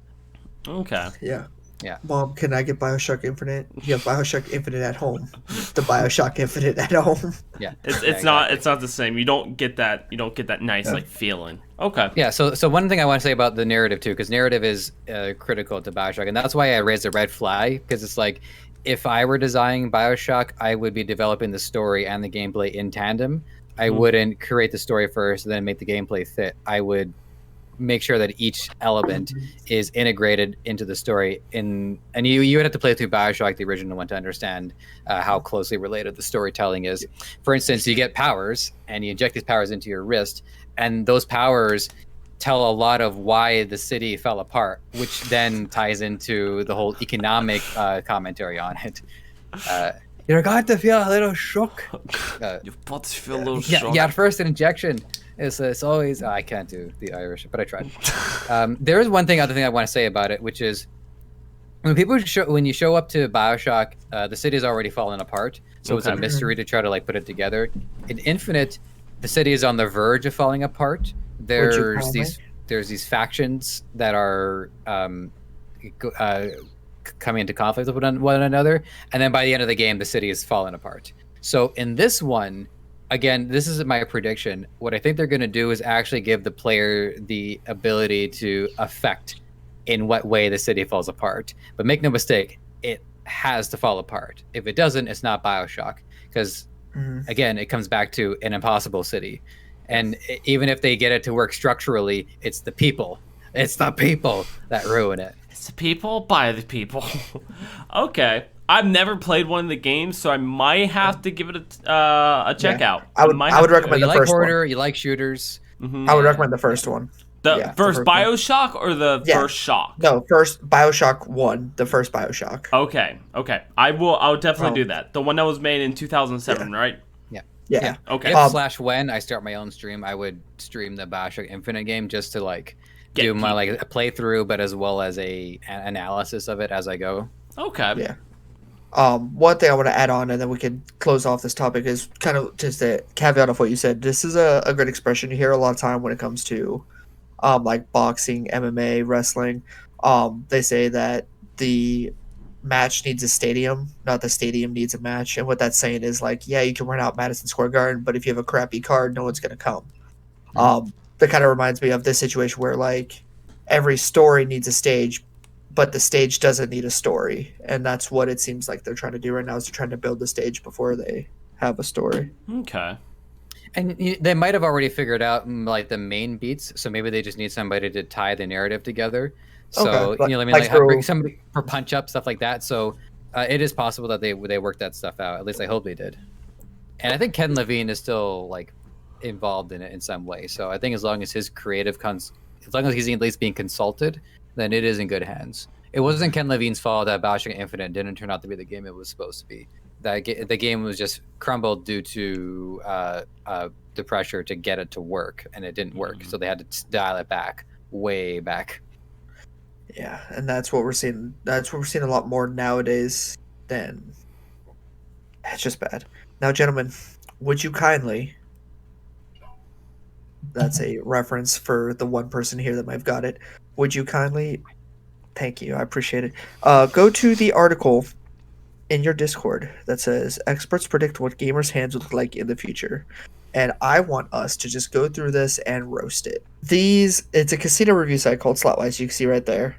Okay. Yeah. Yeah. Mom, can I get BioShock Infinite? You have BioShock Infinite at home. The BioShock Infinite at home. Yeah. It's not the same. You don't get that nice like feeling. Okay. Yeah, so one thing I want to say about the narrative too, because narrative is critical to BioShock, and that's why I raised a red flag, because it's like, if I were designing BioShock, I would be developing the story and the gameplay in tandem. I wouldn't create the story first and then make the gameplay fit. I would make sure that each element is integrated into the story, and you would have to play through BioShock, the original one, to understand how closely related the storytelling is. For instance, you get powers and you inject these powers into your wrist, and those powers tell a lot of why the city fell apart, which then ties into the whole economic commentary on it. You're going to feel a little shook. Your butt's feel a little shook. Yeah, at first an injection. It's always I can't do the Irish, but I tried. There is other thing I want to say about it, which is when you show up to BioShock, the city is already fallen apart, so it's a mystery to try to like put it together. In Infinite, the city is on the verge of falling apart. There's these factions that are coming into conflict with one another, and then by the end of the game, the city is falling apart. So in this one, again, this is my prediction. What I think they're going to do is actually give the player the ability to affect in what way the city falls apart. But make no mistake, it has to fall apart. If it doesn't, it's not BioShock. Because, again, it comes back to an impossible city. And even if they get it to work structurally, it's the people. It's the people that ruin it. It's the people by the people. Okay. I've never played one of the games, so I might have to give it a check out. I would recommend the first one. You like shooters. I would recommend the first one. The first BioShock or the first Shock? No, first BioShock 1, the first BioShock. Okay. I'll definitely do that. The one that was made in 2007, right? Yeah. Okay. If slash when I start my own stream, I would stream the Bioshock Infinite game just to like Get do my people. like a playthrough, but as well as an analysis of it as I go. Okay. Yeah. One thing I want to add on, and then we can close off this topic, is kind of just a caveat of what you said. This is a good expression you hear a lot of time when it comes to like boxing, MMA, wrestling. They say that the match needs a stadium, not the stadium needs a match. And what that's saying is like, yeah, you can rent out Madison Square Garden, but if you have a crappy card, no one's gonna come. That kind of reminds me of this situation where like every story needs a stage, but the stage doesn't need a story, and that's what it seems like they're trying to do right now. Is they're trying to build the stage before they have a story. Okay. And they might have already figured out like the main beats, so maybe they just need somebody to tie the narrative together. So Okay. you know what I mean, Like like for- bring somebody for punch up stuff like that. So it is possible that they worked that stuff out. At least I hope they did. And I think Ken Levine is still like involved in it in some way. So I think as long as his creative as long as he's at least being consulted, then it is in good hands. It wasn't Ken Levine's fault that Bioshock Infinite didn't turn out to be the game it was supposed to be. The game was just crumbled due to the pressure to get it to work, and it didn't work. So they had to dial it back, way back. Yeah, and that's what we're seeing. That's what we're seeing a lot more nowadays. Than it's just bad. Now, gentlemen, would you kindly? That's a reference for the one person here that might have got it. Would you kindly? Thank you, I appreciate it. Go to the article in your Discord that says experts predict what gamers' hands will look like in the future. And I want us to just go through this and roast it. It's a casino review site called Slotwise, you can see right there.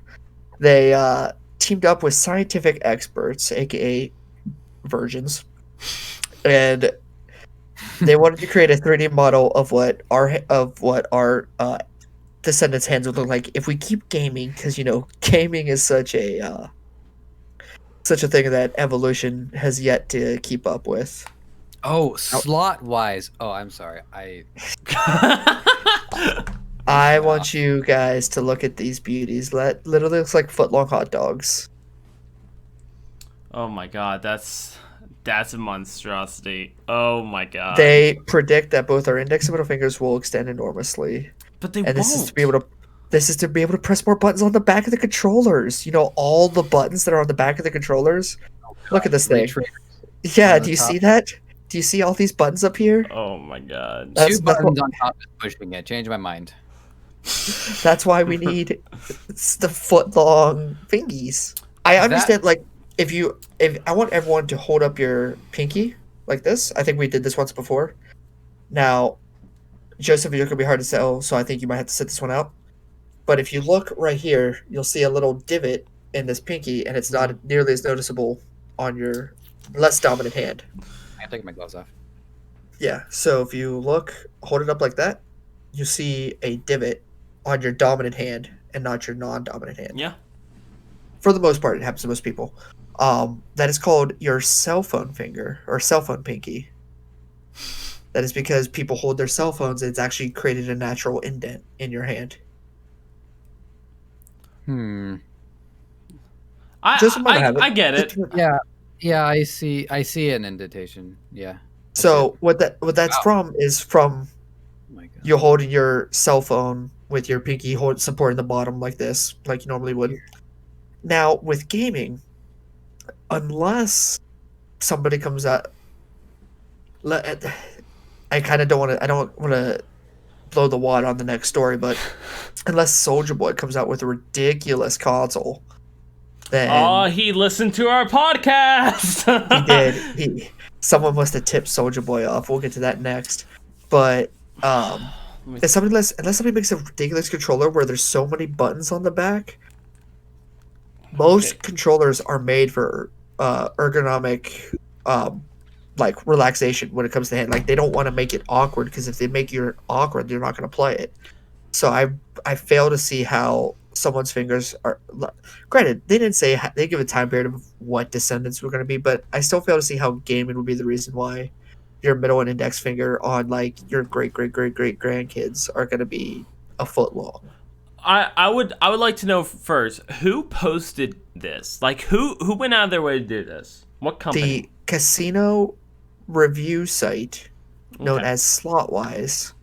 They teamed up with scientific experts, aka virgins, and they wanted to create a 3D model of what our descendants' hands would look like if we keep gaming, because gaming is such a thing that evolution has yet to keep up with. Oh, slot wise. Oh, I'm sorry. I want you guys to look at these beauties. That literally looks like foot-long hot dogs. Oh my god, that's a monstrosity. Oh my god. They predict that both our index and middle fingers will extend enormously. But they And won't. this is to be able to press more buttons on the back of the controllers. All the buttons that are on the back of the controllers. Look at this thing. Yeah, do you see that? Do you see all these buttons up here? Oh my god. That's- Two buttons on top is pushing it. Change my mind. That's why we need the foot-long fingies. I understand, like, if I want everyone to hold up your pinky like this. I think we did this once before. Now, Joseph, you're gonna be hard to sell, so I think you might have to sit this one out. But if you look right here, you'll see a little divot in this pinky, and it's not nearly as noticeable on your less dominant hand. I'm taking my gloves off. Yeah, so if you hold it up like that, you see a divot on your dominant hand and not your non-dominant hand. Yeah. For the most part, it happens to most people. That is called your cell phone finger or cell phone pinky. That is because people hold their cell phones and it's actually created a natural indent in your hand. I get it. Yeah, I see an indentation. Yeah. So what that's from is from Oh my God. you holding your cell phone with your pinky supporting the bottom like this, like you normally would. Now with gaming, unless somebody comes out, I kind of don't want to. I don't want to blow the wad on the next story, but unless Soulja Boy comes out with a ridiculous console, then Oh, he listened to our podcast. he did. Someone must have tipped Soulja Boy off. We'll get to that next. But unless somebody makes a ridiculous controller where there's so many buttons on the back, most controllers are made for ergonomic like relaxation when it comes to hand. Like they don't want to make it awkward, because if they make you awkward, you're not going to play it. So I fail to see how someone's fingers are. Granted, they didn't say they give a time period of what descendants were going to be, but I still fail to see how gaming would be the reason why your middle and index finger on like your great grandkids are going to be a foot long. I would like to know first, who posted this? Like who went out of their way to do this? What company? The casino review site known Okay. as Slotwise,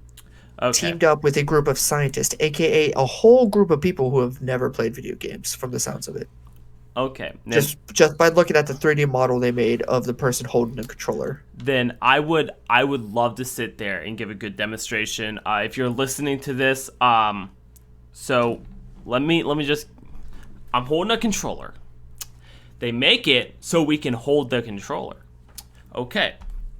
Okay. teamed up with a group of scientists, aka a whole group of people who have never played video games from the sounds of it. Okay. Then Just by looking at the 3D model they made of the person holding the controller. then I would love to sit there and give a good demonstration. If you're listening to this, so let me just I'm holding a controller. They make it so we can hold the controller. Okay.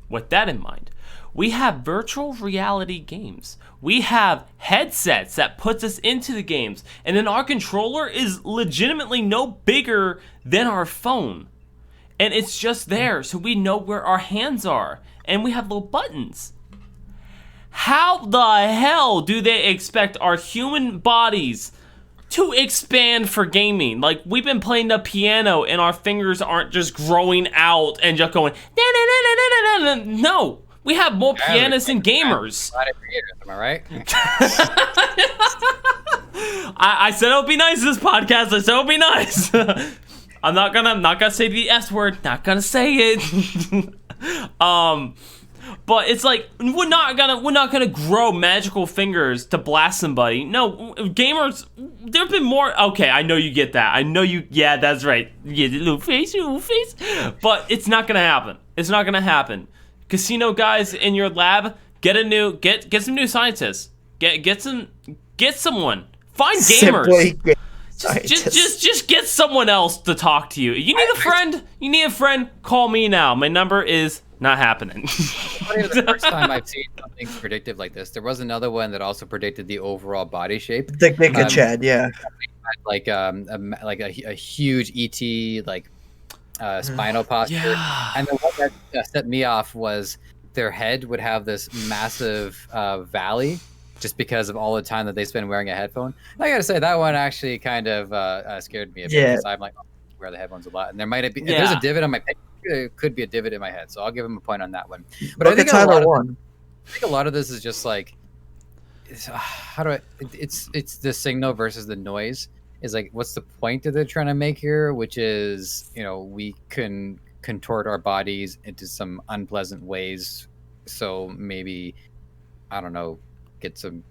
With that in mind, we have virtual reality games. We have headsets that puts us into the games. And then our controller is legitimately no bigger than our phone. And it's just there so we know where our hands are. And we have little buttons. How the hell do they expect our human bodies to expand for gaming? Like, we've been playing the piano and our fingers aren't just growing out and just going, "Na, na, na, na, na, na, na." No, we have more pianists and gamers. A lot of creators, am I right? I said it would be nice this podcast. I said it would be nice. I'm not gonna say the S word. Not gonna say it. But it's like we're not gonna grow magical fingers to blast somebody. No, gamers. There've been more. Okay, I know you get that. I know you. Yeah, that's right. Yeah, little face. But it's not gonna happen. It's not gonna happen. Casino guys in your lab, get some new scientists. Get someone. Find gamers. Simply get Just get someone else to talk to you. You need a friend. You need a friend. Call me now. My number is not happening. Funny, the first time I've seen something predictive like this, there was another one that also predicted the overall body shape. the Chad, yeah. Like a huge ET spinal posture. Yeah. And the one that set me off was their head would have this massive valley just because of all the time that they spend wearing a headphone. And I gotta say that one actually kind of scared me a bit because I'm like, wear the headphones a lot, and there might be if there's a divot on my picture, it could be a divot in my head, so I'll give him a point on that one. But I think a lot of this is just like, it's the signal versus the noise. Is like, what's the point that they're trying to make here? Which is, we can contort our bodies into some unpleasant ways. So maybe, I don't know, get some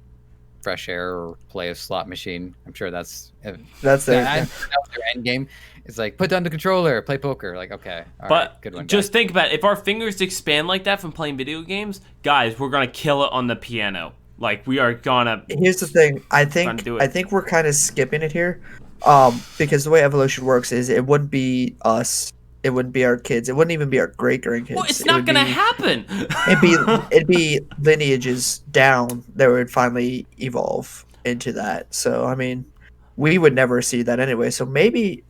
fresh air or play a slot machine. I'm sure that's their end game. It's like, put down the controller, play poker. Like, okay, all right, good one. Just think about it. If our fingers expand like that from playing video games, guys, we're gonna kill it on the piano. Like, we are gonna. Here's the thing. I think we're kind of skipping it here, because the way evolution works is it wouldn't be us. It wouldn't be our kids. It wouldn't even be our great grandkids. Well, it's not gonna happen. It'd be lineages down that would finally evolve into that. So I mean, we would never see that anyway. So maybe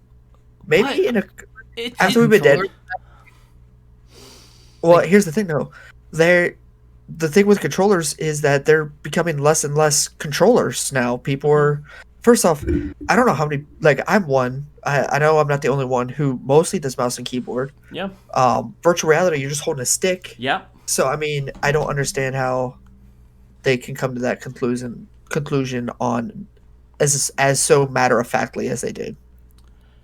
after we've been dead. Well, here's the thing though. The thing with controllers is that they're becoming less and less controllers now. People are. First off, I don't know how many. Like, I'm one. I know I'm not the only one who mostly does mouse and keyboard. Yeah. Virtual reality, you're just holding a stick. Yeah. So I mean, I don't understand how they can come to that conclusion on as so matter of factly as they did.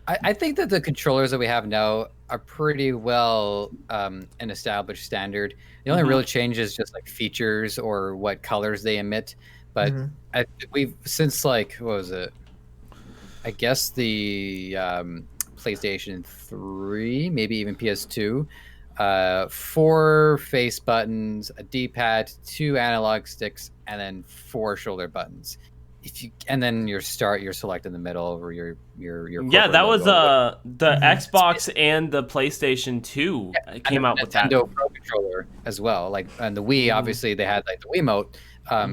I think that the controllers that we have now are pretty well an established standard. The only real change is just like features or what colors they emit. But we've since what was it? I guess the PlayStation 3, maybe even PS2, 4 face buttons, a D-pad, 2 analog sticks, and then 4 shoulder buttons. And then your select in the middle or your yeah, that was the Xbox and the PlayStation 2 came out with that. Nintendo Pro controller as well. Like, and the Wii, obviously they had like the Wiimote,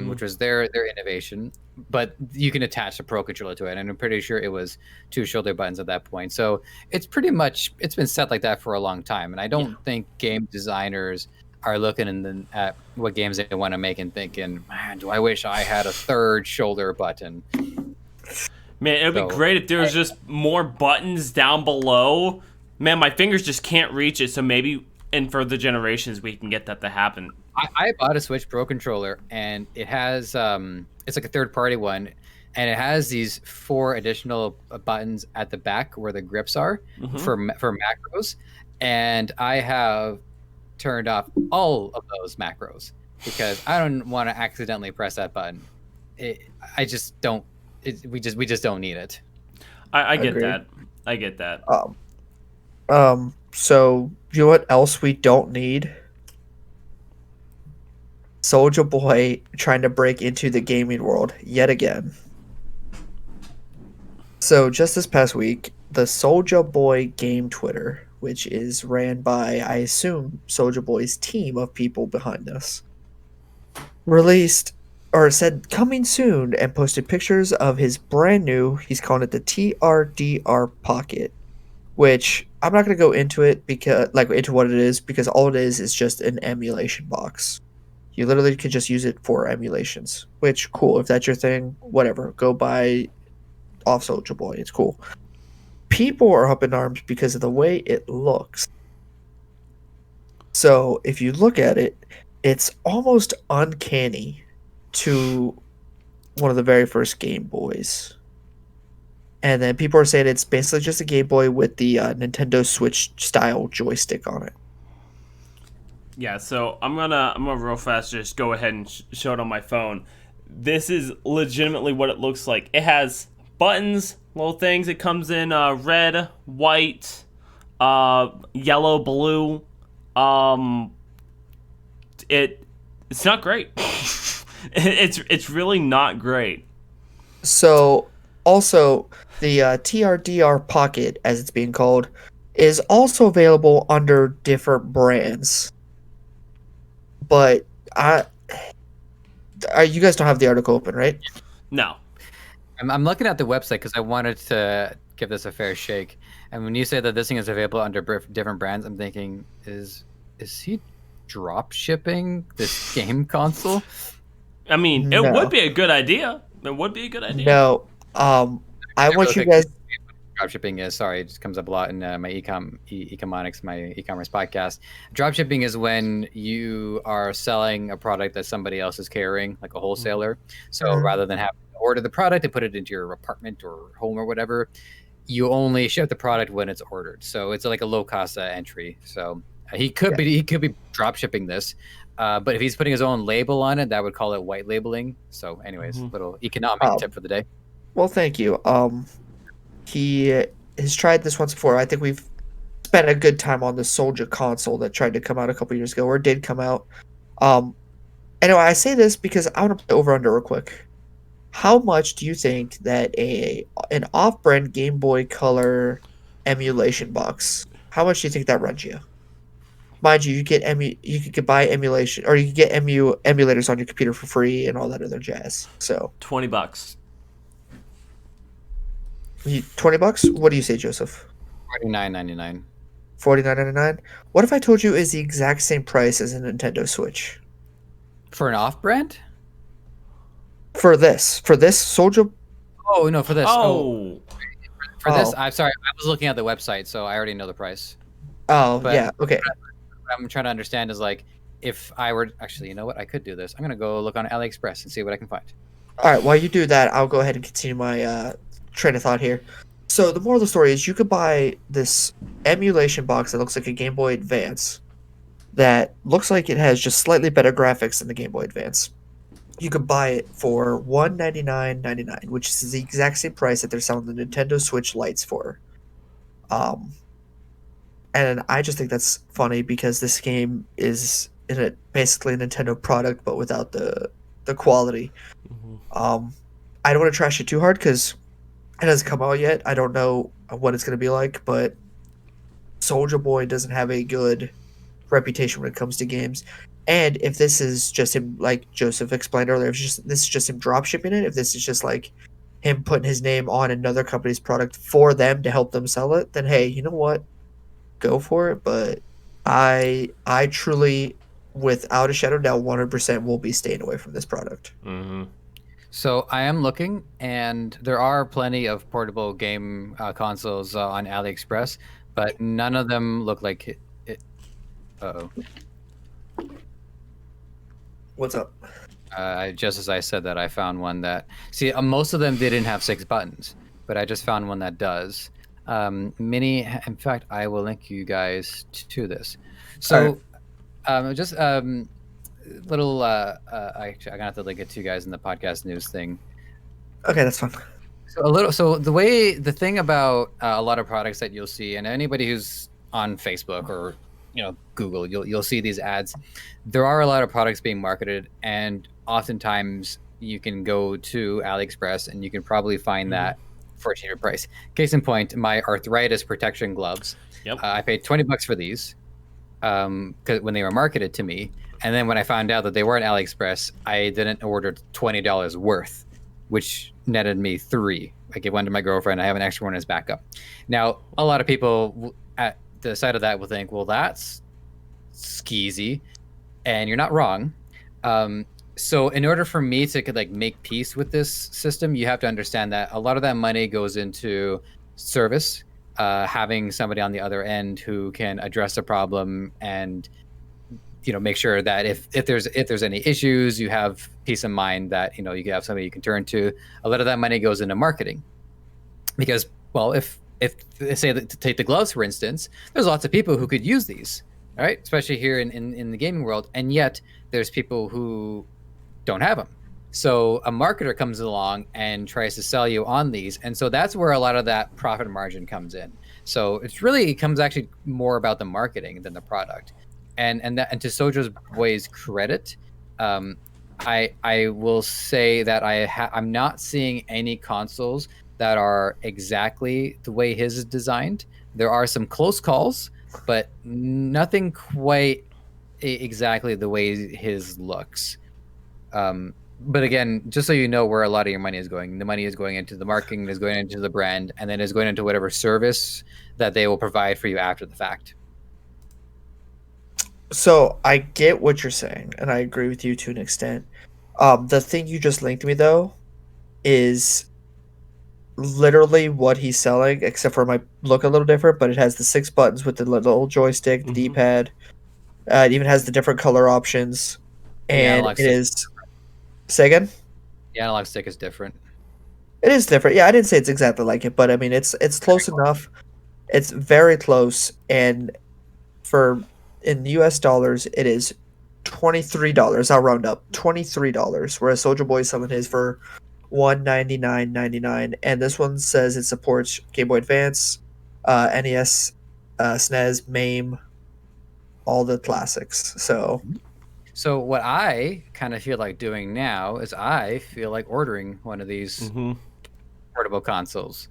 which was their innovation, but you can attach a Pro controller to it, and I'm pretty sure it was 2 shoulder buttons at that point. So it's been set like that for a long time, and I don't think game designers are looking at what games they want to make and thinking, man, do I wish I had a 3rd shoulder button. Man, it would be great if there was just more buttons down below. Man, my fingers just can't reach it, so maybe in further generations we can get that to happen. I bought a Switch Pro controller, and it has it's like a third-party one, and it has these 4 additional buttons at the back where the grips are for macros, and I have turned off all of those macros. because I don't want to accidentally press that button. I just don't. We just don't need it. I get Agreed. that. I get that. So you know what else we don't need? Soldier Boy trying to break into the gaming world yet again. So just this past week, the Soldier Boy game Twitter, which is ran by, I assume, Soldier Boy's team of people behind this, released or said coming soon and posted pictures of his brand new, he's calling it the TRDR Pocket, which I'm not going to go into it because, like, into what it is, because all it is just an emulation box. You literally could just use it for emulations, which, cool. If that's your thing, whatever. Go buy off Soldier Boy. It's cool. People are up in arms because of the way it looks. So if you look at it, it's almost uncanny to one of the very first Game Boys. And then people are saying it's basically just a Game Boy with the Nintendo Switch style joystick on it. Yeah, so I'm gonna real fast just go ahead and show it on my phone. This is legitimately what it looks like. It has buttons, little things. It comes in red, white, yellow, blue. It's not great. It's really not great. So also the TRDR Pocket, as it's being called, is also available under different brands. But you guys don't have the article open, right? No. I'm looking at the website because I wanted to give this a fair shake. And when you say that this thing is available under different brands, I'm thinking, is he drop shipping this game console? I mean, No. it would be a good idea. It would be a good idea. No. I want you guys. Dropshipping is, sorry, it just comes up a lot in my economics, my e-commerce podcast. Dropshipping is when you are selling a product that somebody else is carrying, like a wholesaler. So rather than having to order the product and put it into your apartment or home or whatever, you only ship the product when it's ordered. So it's like a low cost entry. So he could be dropshipping this, but if he's putting his own label on it, that would call it white labeling. So, anyways, little economic tip for the day. Well, thank you. He has tried this once before. I think we've spent a good time on the Soldier console that tried to come out a couple years ago, or did come out. Anyway, I say this because I want to play over under real quick. How much do you think that an off-brand Game Boy Color emulation box? How much do you think that runs you? Mind you, you could buy emulation, or you could get emulators on your computer for free and all that other jazz. So $20. $20? What do you say, Joseph? $49.99. $49.99. What if I told you is the exact same price as a Nintendo Switch For an off-brand? for this Soldier? Oh no, for this. Oh. For this. I'm sorry, I was looking at the website, so I already know the price. Oh, But- yeah. Okay. What I'm trying to understand is like, if I were actually, you know what, I could do this. I'm gonna go look on AliExpress and see what I can find. All right. While you do that, I'll go ahead and continue my train of thought here. So the moral of the story is you could buy this emulation box that looks like a Game Boy Advance that looks like it has just slightly better graphics than the Game Boy Advance. You could buy it for $199.99, which is the exact same price that they're selling the Nintendo Switch Lites for. And I just think that's funny because this game is basically a Nintendo product, but without the quality. I don't want to trash it too hard because it hasn't come out yet. I don't know what it's going to be like, but Soldier Boy doesn't have a good reputation when it comes to games. And if this is just him, like Joseph explained earlier, this is just him drop shipping it, if this is just like him putting his name on another company's product for them to help them sell it, then hey, you know what? Go for it. But I truly, without a shadow of doubt, 100% will be staying away from this product. So I am looking, and there are plenty of portable game consoles on AliExpress, but none of them look like it. Uh-oh. What's up? Just as I said that, I found one that... See, most of them didn't have 6 buttons, but I just found one that does. In fact, I will link you guys to this. So, little. Actually, I'm gonna have to link it to you guys in the podcast news thing. Okay, that's fine. So the thing about a lot of products that you'll see, and anybody who's on Facebook or Google, you'll see these ads. There are a lot of products being marketed, and oftentimes you can go to AliExpress and you can probably find that for a cheaper price. Case in point, my arthritis protection gloves. Yep. I paid $20 for these because when they were marketed to me, and then when I found out that they weren't AliExpress, I didn't order $20 worth, which netted me $3. I gave one to my girlfriend. I have an extra one as backup. Now, a lot of people at the side of that will think, well, that's skeezy, and you're not wrong. So in order for me to like make peace with this system, you have to understand that a lot of that money goes into service, having somebody on the other end who can address the problem and make sure that if there's any issues, you have peace of mind that you can have somebody you can turn to. A lot of that money goes into marketing, because well, if say to take the gloves for instance, there's lots of people who could use these, right? Especially here in the gaming world, and yet there's people who don't have them. So a marketer comes along and tries to sell you on these, and so that's where a lot of that profit margin comes in. So it comes actually more about the marketing than the product. And to Sojo's Boy's credit, I will say that I'm not seeing any consoles that are exactly the way his is designed. There are some close calls, but nothing quite exactly the way his looks. But again, just so you know where a lot of your money is going, the money is going into the marketing, is going into the brand, and then is going into whatever service that they will provide for you after the fact. So I get what you're saying, and I agree with you to an extent. The thing you just linked me though is literally what he's selling, except for it might look a little different, but it has the 6 buttons with the little joystick, the D-pad. It even has the different color options, and it is. Say again? The analog stick is different. It is different. Yeah, I didn't say it's exactly like it, but I mean it's close enough. It's very close, and in US dollars, it is $23. I'll round up $23. Whereas Soldier Boy is selling his for $199.99, and this one says it supports Game Boy Advance, NES, SNES, MAME, all the classics. So what I kind of feel like doing now is I feel like ordering one of these portable consoles.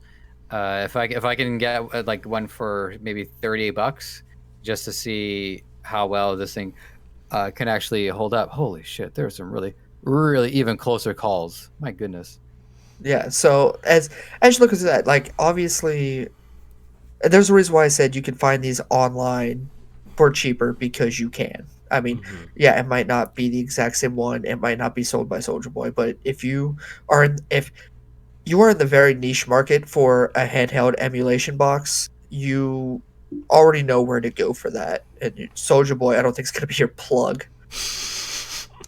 If I can get like one for maybe $38, just to see how well this thing can actually hold up. Holy shit! There's some really, really even closer calls. My goodness. Yeah. So as you look at that, like obviously, there's a reason why I said you can find these online for cheaper, because you can. I mean, yeah, it might not be the exact same one. It might not be sold by Soldier Boy, but if you are in the very niche market for a handheld emulation box, you already know where to go for that. And Soldier Boy, I don't think is going to be your plug.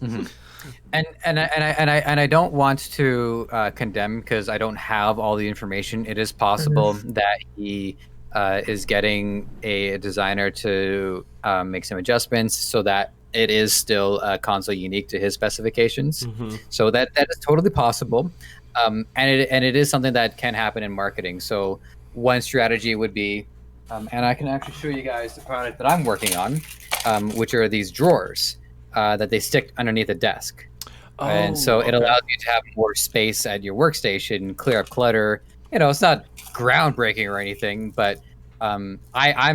And I don't want to condemn, because I don't have all the information. It is possible that he is getting a designer to make some adjustments so that it is still a console unique to his specifications. So that is totally possible, and it is something that can happen in marketing. So one strategy would be, and I can actually show you guys the product that I'm working on, which are these drawers that they stick underneath a desk. And so it allows you to have more space at your workstation, clear up clutter. It's not groundbreaking or anything, but I'm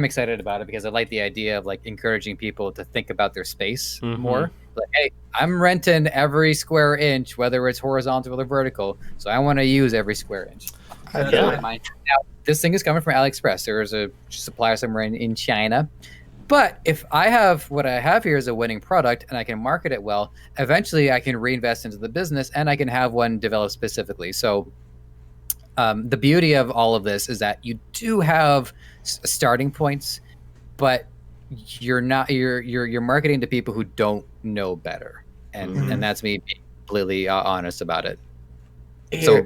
excited about it because I like the idea of like encouraging people to think about their space more. Like, hey, I'm renting every square inch, whether it's horizontal or vertical, so I want to use every square inch. Now, this thing is coming from AliExpress. There is a supplier somewhere in China. But if I have what I have here is a winning product and I can market it well, eventually I can reinvest into the business and I can have one developed specifically. So the beauty of all of this is that you do have starting points, but you're marketing to people who don't know better, and that's me being completely honest about it. So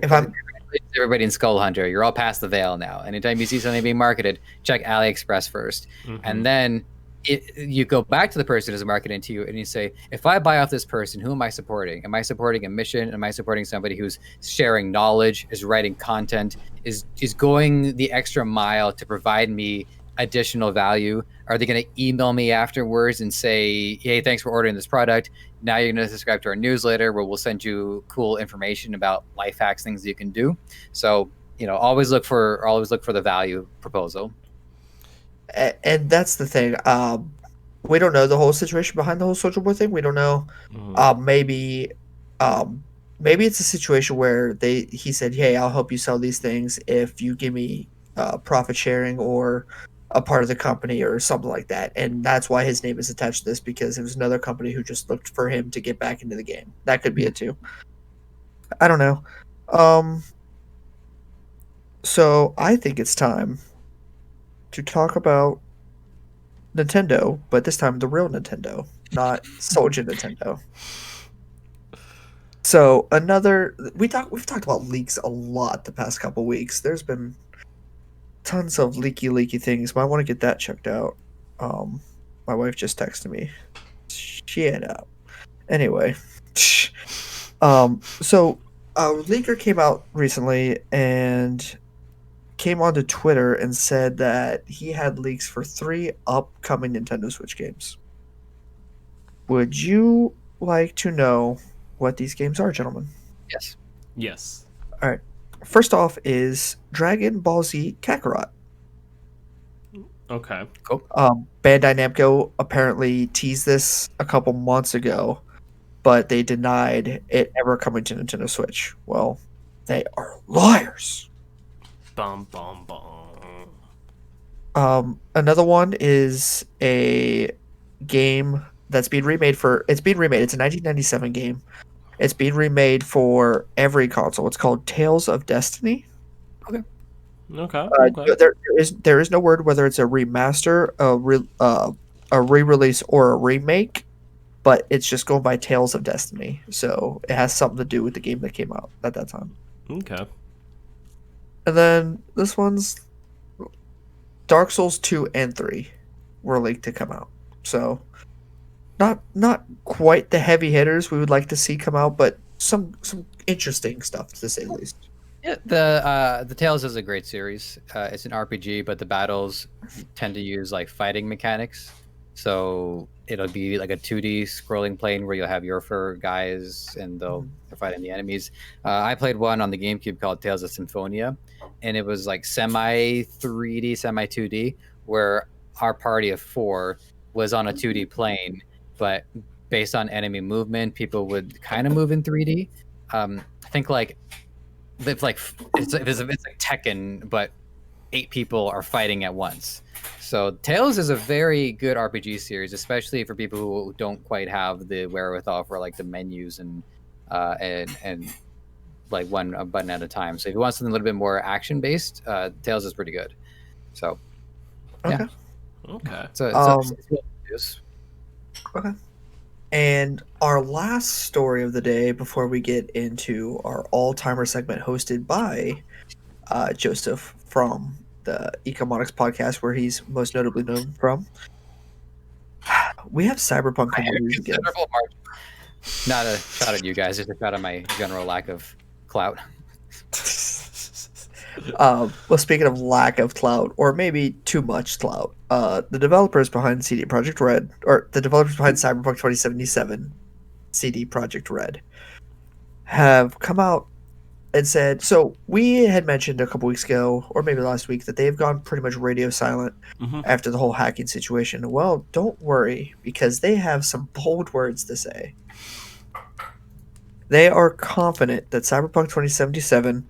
everybody in Skulll Hunter, you're all past the veil now. Anytime you see something being marketed, check AliExpress first, and then you go back to the person who's marketing to you and you say, if I buy off this person, who am I supporting? Am I supporting a mission? Am I supporting somebody who's sharing knowledge, is writing content, is going the extra mile to provide me additional value? Are they going to email me afterwards and say, hey, thanks for ordering this product. Now you're going to subscribe to our newsletter where we'll send you cool information about life hacks, things you can do. So, always look for the value proposal. And that's the thing. We don't know the whole situation behind the whole Soldier Boy thing. We don't know. Maybe it's a situation where he said, "Hey, I'll help you sell these things if you give me profit sharing or a part of the company or something like that." And that's why his name is attached to this, because it was another company who just looked for him to get back into the game. That could be it too. I don't know. So I think it's time to talk about Nintendo, but this time the real Nintendo, not Soldier Nintendo. So we've talked about leaks a lot the past couple weeks. There's been tons of leaky things, but I want to get that checked out. My wife just texted me. Shit out. Anyway, so a leaker came out recently and came onto Twitter and said that he had leaks for 3 upcoming Nintendo Switch games. Would you like to know what these games are, gentlemen? Yes. All right. First off is Dragon Ball Z Kakarot. Okay. Cool. Bandai Namco apparently teased this a couple months ago, but they denied it ever coming to Nintendo Switch. Well, they are liars. Bum bum bum. Another one is a game that's being remade It's being remade. It's a 1997 game. It's being remade for every console. It's called Tales of Destiny. Okay. There is no word whether it's a remaster, a re-release, or a remake, but it's just going by Tales of Destiny. So it has something to do with the game that came out at that time. Okay. And then this one's Dark Souls 2 and 3 were leaked to come out. So not quite the heavy hitters we would like to see come out, but some interesting stuff, to say the least. Yeah, the Tales is a great series. It's an RPG, but the battles tend to use like fighting mechanics. So it'll be like a 2D scrolling plane where you'll have your fur guys and they're fighting the enemies. I played one on the GameCube called Tales of Symphonia, and it was like semi 3D, semi 2D, where our party of 4 was on a 2D plane, but based on enemy movement, people would kind of move in 3D. I think like it's like Tekken, but 8 people are fighting at once. So Tales is a very good RPG series, especially for people who don't quite have the wherewithal for like the menus and like one button at a time. So if you want something a little bit more action based, Tales is pretty good. So yeah. Okay. Okay. And our last story of the day before we get into our all-timer segment hosted by Joseph from the Ecomonics podcast, where he's most notably known from. We have Cyberpunk coming again. Not a shot at you guys, just a shot at my general lack of clout. Well, speaking of lack of clout, or maybe too much clout, the developers behind CD Projekt Red, or the developers behind Cyberpunk 2077, CD Projekt Red, have come out and said, so we had mentioned a couple weeks ago, or maybe last week, that they've gone pretty much radio silent after the whole hacking situation. Well, don't worry, because they have some bold words to say. They are confident that Cyberpunk 2077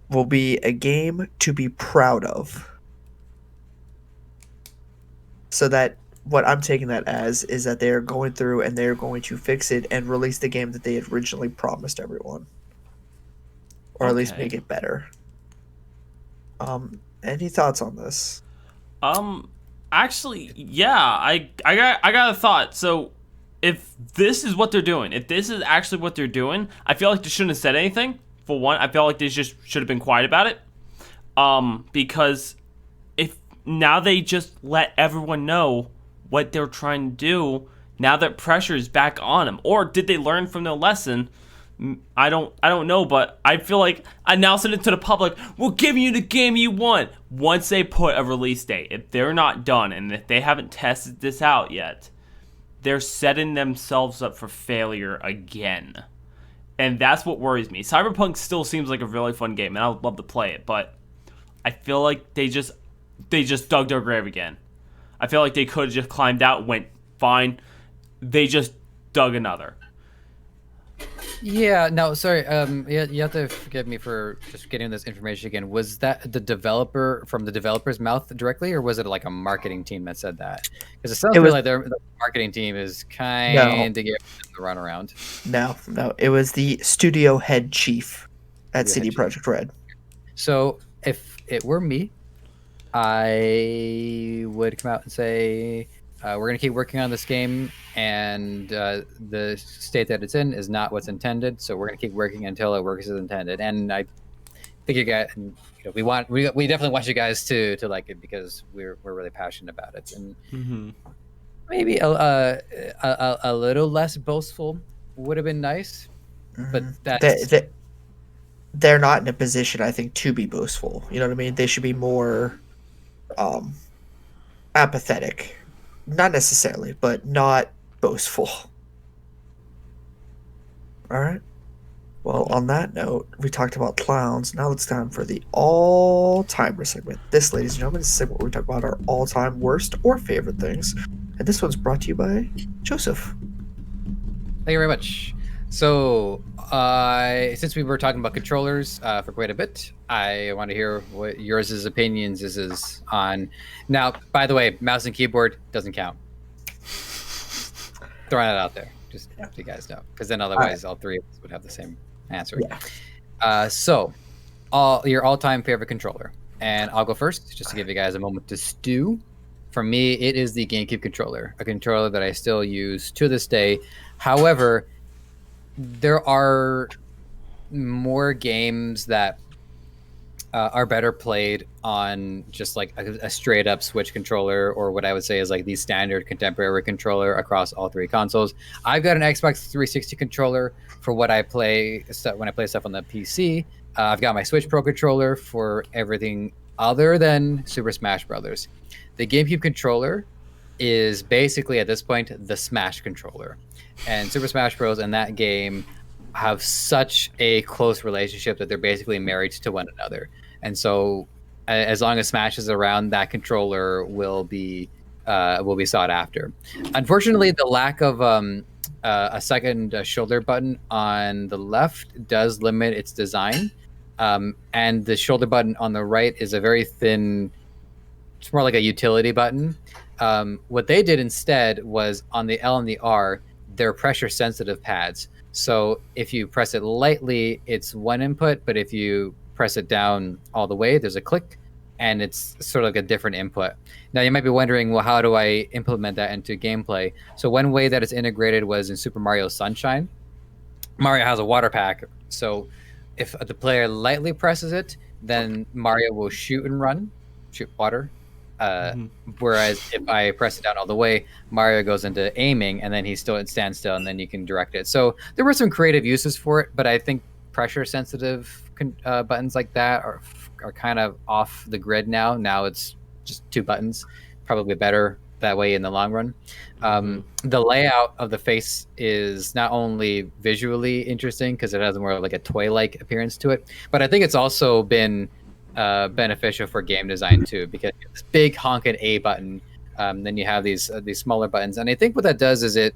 will be a game to be proud of. So that what I'm taking that as is that they are going through and they're going to fix it and release the game that they had originally promised everyone. Or at least make it better. Any thoughts on this? Actually, yeah, I got a thought. So if this is what they're doing, if this is actually what they're doing, I feel like they shouldn't have said anything. For one, I feel like they just should have been quiet about it. Because if now they just let everyone know what they're trying to do now that pressure is back on them? Or did they learn from their lesson? I don't know, but I feel like announcing it to the public, we'll give you the game you want once they put a release date. If they're not done and if they haven't tested this out yet, they're setting themselves up for failure again. And that's what worries me. Cyberpunk still seems like a really fun game, and I would love to play it, but I feel like they just dug their grave again. I feel like they could have just climbed out, went fine. They just dug another. Yeah, no, sorry. You have to forgive me for just getting this information again. Was that the developer from the developer's mouth directly, or was it like a marketing team that said that? Because it sounds like the marketing team is kind of giving them the runaround. No, it was the studio head chief at CD Projekt Red. So if it were me, I would come out and say, we're going to keep working on this game, and the state that it's in is not what's intended, so we're going to keep working until it works as intended. And I think you guys, we definitely want you guys to like it, because we're really passionate about it. And maybe a little less boastful would have been nice, but they're not in a position, I think, to be boastful. You know what I mean? They should be more apathetic. Not necessarily, but not boastful. All right. Well, on that note, we talked about clowns. Now it's time for the all-timer segment. This, ladies and gentlemen, is a segment where we talk about our all-time worst or favorite things. And this one's brought to you by Joseph. Thank you very much. So, since we were talking about controllers for quite a bit, I want to hear what yours' opinions is on. Now, by the way, mouse and keyboard doesn't count. Throwing it out there, just so you guys know, because then otherwise all three of us would have the same answer. Yeah. So, your all-time favorite controller, and I'll go first just to give you guys a moment to stew. For me, it is the GameCube controller, a controller that I still use to this day. However, there are more games that are better played on just like a straight up Switch controller, or what I would say is like the standard contemporary controller across all three consoles. I've got an Xbox 360 controller for what I play when I play stuff on the PC. I've got my Switch Pro controller for everything other than Super Smash Brothers. The GameCube controller is basically at this point the Smash controller, and Super Smash Bros. And that game have such a close relationship that they're basically married to one another. And so, as long as Smash is around, that controller will be sought after. Unfortunately, the lack of a second shoulder button on the left does limit its design, and the shoulder button on the right is a very thin. It's more like a utility button. What they did instead was on the L and the R, they're pressure sensitive pads. So if you press it lightly, it's one input, but if you press it down all the way, there's a click, and it's sort of like a different input. Now you might be wondering, well, how do I implement that into gameplay? So one way that it's integrated was in Super Mario Sunshine. Mario has a water pack, so if the player lightly presses it, then Mario will shoot water. Whereas if I press it down all the way, Mario goes into aiming, and then he stands still, and then you can direct it. So there were some creative uses for it, but I think pressure sensitive buttons like that are kind of off the grid now. Now it's just two buttons, probably better that way in the long run. The layout of the face is not only visually interesting because it has more like a toy-like appearance to it, but I think it's also been beneficial for game design too, because you have this big honking A button, then you have these smaller buttons, and I think what that does is it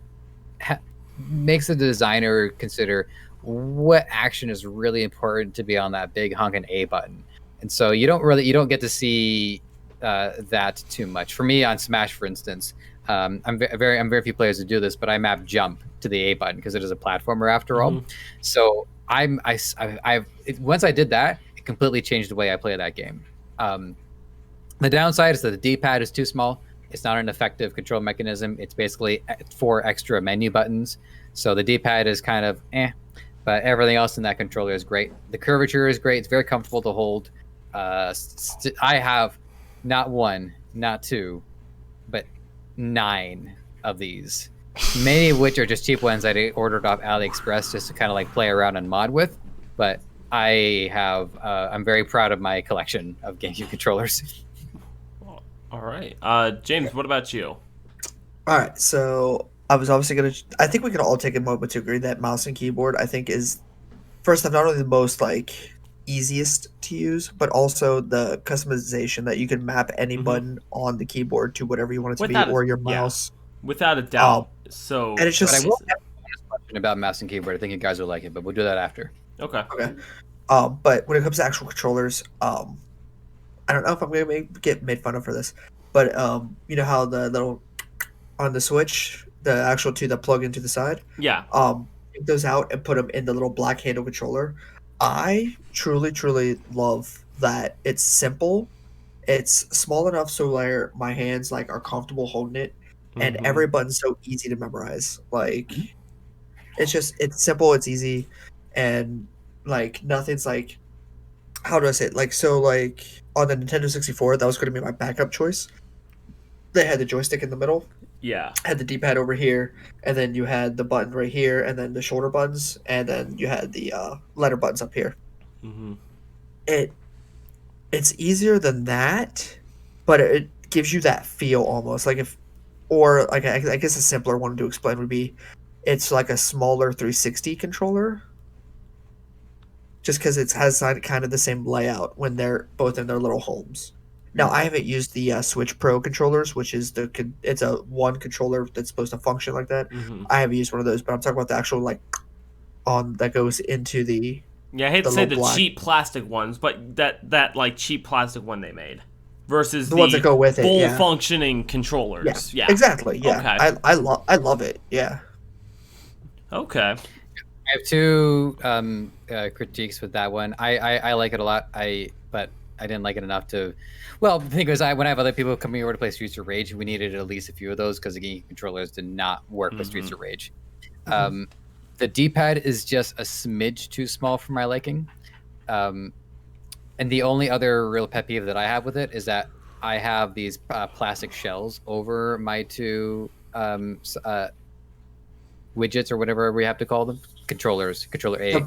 makes the designer consider what action is really important to be on that big honking A button, and so you don't get to see that too much. For me on Smash, for instance, I'm very few players who do this, but I map jump to the A button because it is a platformer after all. So once I did that, completely changed the way I play that game. The downside is that the D-pad is too small. It's not an effective control mechanism. It's basically 4 extra menu buttons. So the D-pad is kind of but everything else in that controller is great. The curvature is great. It's very comfortable to hold. I have not one, not two, but 9 of these, many of which are just cheap ones that I ordered off AliExpress just to kind of like play around and mod with. But I'm very proud of my collection of GameCube controllers. All right. James, what about you? All right, so I was obviously I think we can all take a moment to agree that mouse and keyboard, I think, is first off not only the most like easiest to use, but also the customization that you can map any button on the keyboard to whatever you want it to be, or your mouse. Without a doubt. So, and it's But just I will have a question about mouse and keyboard. I think you guys will like it, but we'll do that after. okay. But when it comes to actual controllers, I don't know if I'm gonna get made fun of for this, but you know how the little on the Switch, the actual two that plug into the side, Yeah. take those out and put them in the little black handle controller. I truly love that. It's simple, it's small enough so where my hands like are comfortable holding it, and every button's so easy to memorize. Like it's simple, it's easy, and like nothing's like, how do I say it? Like, so like on the Nintendo 64, that was going to be my backup choice. They had the joystick in the middle, Yeah. had the D-pad over here, and then you had the button right here, and then the shoulder buttons, and then you had the letter buttons up here. Mm-hmm. It's easier than that, but it gives you that feel almost like I guess a simpler one to explain would be, it's like a smaller 360 controller, just because it has kind of the same layout when they're both in their little homes. Now, I haven't used the Switch Pro controllers, which is it's a one controller that's supposed to function like that. I haven't used one of those, but I'm talking about the actual like that goes into the. Yeah, I hate to say the cheap plastic ones, but that like cheap plastic one they made versus the ones that go with it, full functioning controllers. Yeah, exactly. Yeah, okay. I love it. Yeah. Okay. I have two critiques with that one. I like it a lot. But I didn't like it enough to. Well, the thing is, when I have other people coming over to play Streets of Rage, we needed at least a few of those because the game controllers did not work with Streets of Rage. The D-pad is just a smidge too small for my liking. And the only other real pet peeve that I have with it is that I have these plastic shells over my two widgets or whatever we have to call them. Controllers. Controller A.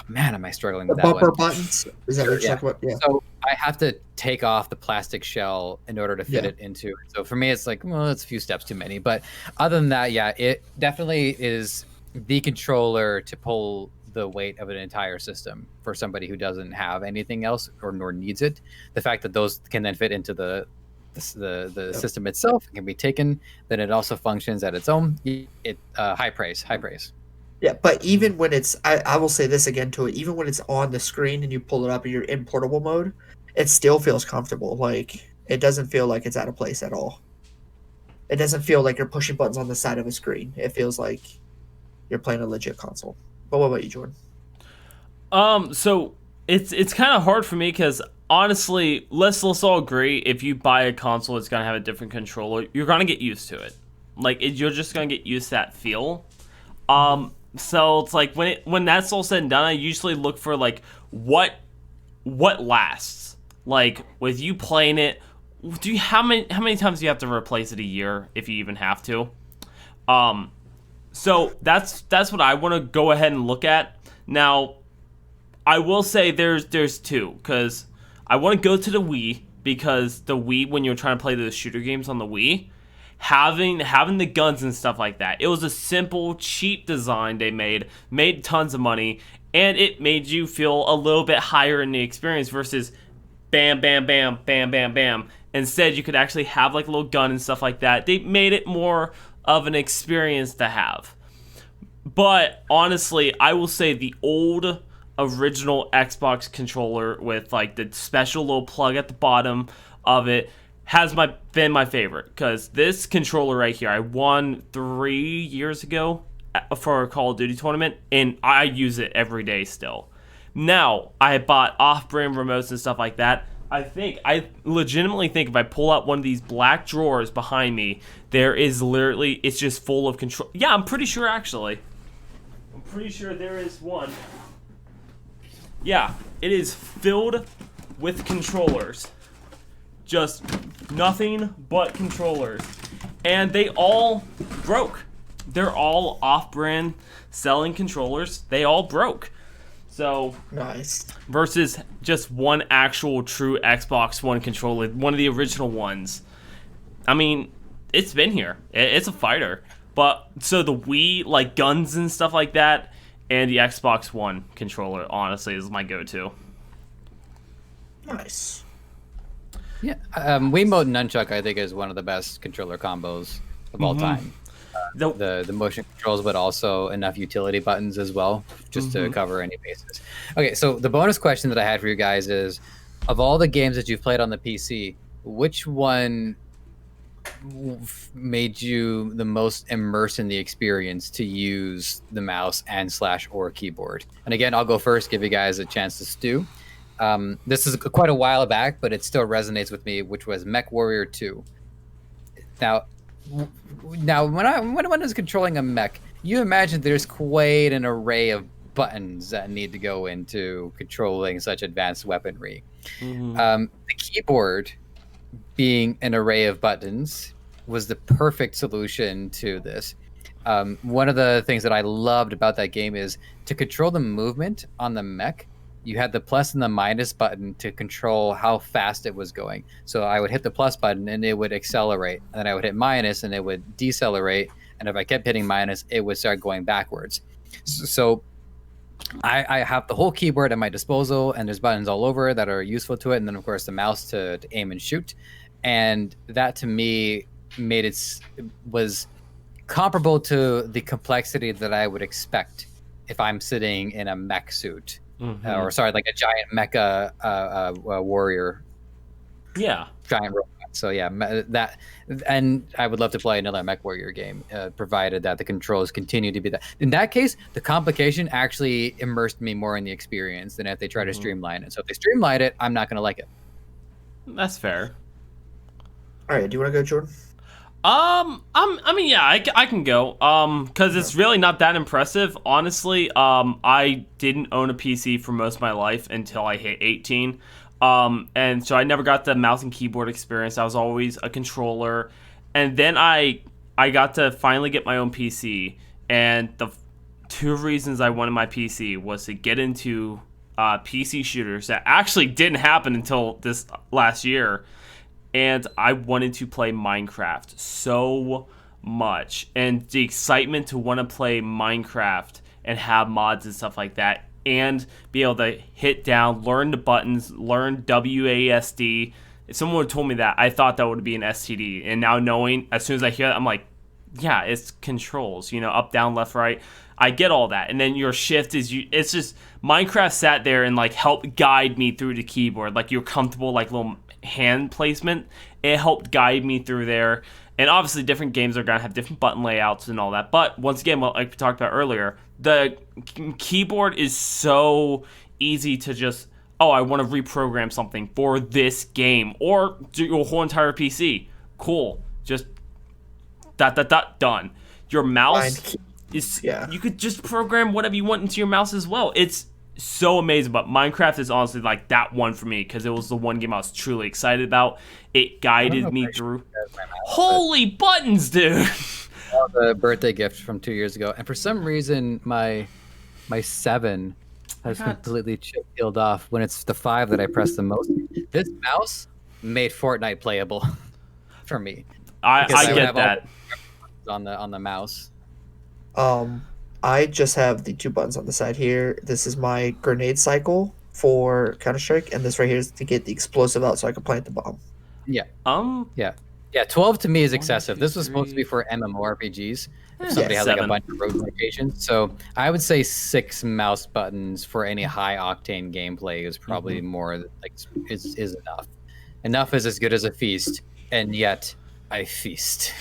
Man, am I struggling with the that bumper one. buttons? Is that what you're talking about? Yeah. So I have to take off the plastic shell in order to fit it into it. So for me, it's like, well, it's a few steps too many. But other than that, yeah, it definitely is the controller to pull the weight of an entire system for somebody who doesn't have anything else or nor needs it. The fact that those can then fit into the system itself can be taken, then it also functions at its own. High praise. Yeah, but even when it's, I will say this again to it, even when it's on the screen and you pull it up and you're in portable mode, it still feels comfortable. Like, it doesn't feel like it's out of place at all. It doesn't feel like you're pushing buttons on the side of a screen. It feels like you're playing a legit console. But what about you, Jordan? So it's kind of hard for me because honestly, let's all agree, if you buy a console that's gonna have a different controller, you're gonna get used to it. Like, you're just gonna get used to that feel. So it's like when that's all said and done, I usually look for like what lasts. Like, with you playing it, how many times do you have to replace it a year, if you even have to? So that's what I want to go ahead and look at. Now, I will say there's two, because I want to go to the Wii, because the Wii, when you're trying to play the shooter games on the Wii, having the guns and stuff like that, it was a simple, cheap design they made tons of money, and it made you feel a little bit higher in the experience versus bam, bam, bam, bam, bam, bam. Instead, you could actually have like a little gun and stuff like that. They made it more of an experience to have. But honestly, I will say the old original Xbox controller with like the special little plug at the bottom of it has been my favorite, because this controller right here, I won 3 years ago for a Call of Duty tournament, and I use it every day still. Now, I bought off-brand remotes and stuff like that. I legitimately think if I pull out one of these black drawers behind me, it's just full of control. Yeah, I'm pretty sure actually. I'm pretty sure there is one. Yeah, it is filled with controllers. just nothing but controllers. And they all broke. They're all off-brand selling controllers. They all broke. So Nice. versus just one actual true Xbox One controller, one of the original ones. I mean, it's been here. It's a fighter. But so the Wii, like guns and stuff like that, and the Xbox One controller, honestly, is my go-to. Nice. Yeah, Wiimote and Nunchuck, I think, is one of the best controller combos of all time. The motion controls, but also enough utility buttons as well, just to cover any bases. Okay, so the bonus question that I had for you guys is, of all the games that you've played on the PC, which one made you the most immersed in the experience to use the mouse and / or keyboard? And again, I'll go first, give you guys a chance to stew. This is quite a while back, but it still resonates with me, which was MechWarrior 2. Now when I was controlling a mech, you imagine there's quite an array of buttons that need to go into controlling such advanced weaponry. The keyboard, being an array of buttons, was the perfect solution to this. One of the things that I loved about that game is to control the movement on the mech, you had the plus and the minus button to control how fast it was going. So I would hit the plus button and it would accelerate, and then I would hit minus and it would decelerate, and if I kept hitting minus, it would start going backwards. So I have the whole keyboard at my disposal, and there's buttons all over that are useful to it, and then of course the mouse to aim and shoot. And that to me was comparable to the complexity that I would expect if I'm sitting in a mech suit. Or sorry, like a giant mecha warrior. Yeah. Giant robot. So yeah, that, and I would love to play another MechWarrior game, provided that the controls continue to be that. In that case, the complication actually immersed me more in the experience than if they try to streamline it. So if they streamline it, I'm not going to like it. That's fair. All right, do you want to go, Jordan? I mean, yeah, I can go. Because it's really not that impressive, honestly. I didn't own a PC for most of my life until I hit 18. And so I never got the mouse and keyboard experience. I was always a controller. And then I got to finally get my own PC. And the two reasons I wanted my PC was to get into PC shooters that actually didn't happen until this last year. And I wanted to play Minecraft so much. And the excitement to want to play Minecraft and have mods and stuff like that, and be able to hit down, learn the buttons, learn WASD. If someone would have told me that, I thought that would be an STD. And now knowing, as soon as I hear that, I'm like, yeah, it's controls, up, down, left, right. I get all that. And then your shift is, it's just, Minecraft sat there and like helped guide me through the keyboard. Like you're comfortable, like little hand placement. It helped guide me through there. And obviously different games are going to have different button layouts and all that. But once again, like we talked about earlier, the keyboard is so easy to just, oh, I want to reprogram something for this game or do your whole entire PC. Cool. Just done. Your mouse is, you could just program whatever you want into your mouse as well. It's so amazing. But Minecraft is honestly like that one for me because it was the one game I was truly excited about. It guided me through. Holy buttons, dude! The birthday gift from 2 years ago, and for some reason my 7 has completely peeled off when it's the 5 that I press the most. This mouse made Fortnite playable for me. I get that on the mouse. I just have the 2 buttons on the side here. This is my grenade cycle for Counter-Strike, and this right here is to get the explosive out so I can plant the bomb. Yeah. Yeah, 12 to me is excessive. This was supposed to be for MMORPGs. If somebody has like a bunch of road locations. So I would say 6 mouse buttons for any high octane gameplay is probably more like is enough. Enough is as good as a feast, and yet I feast.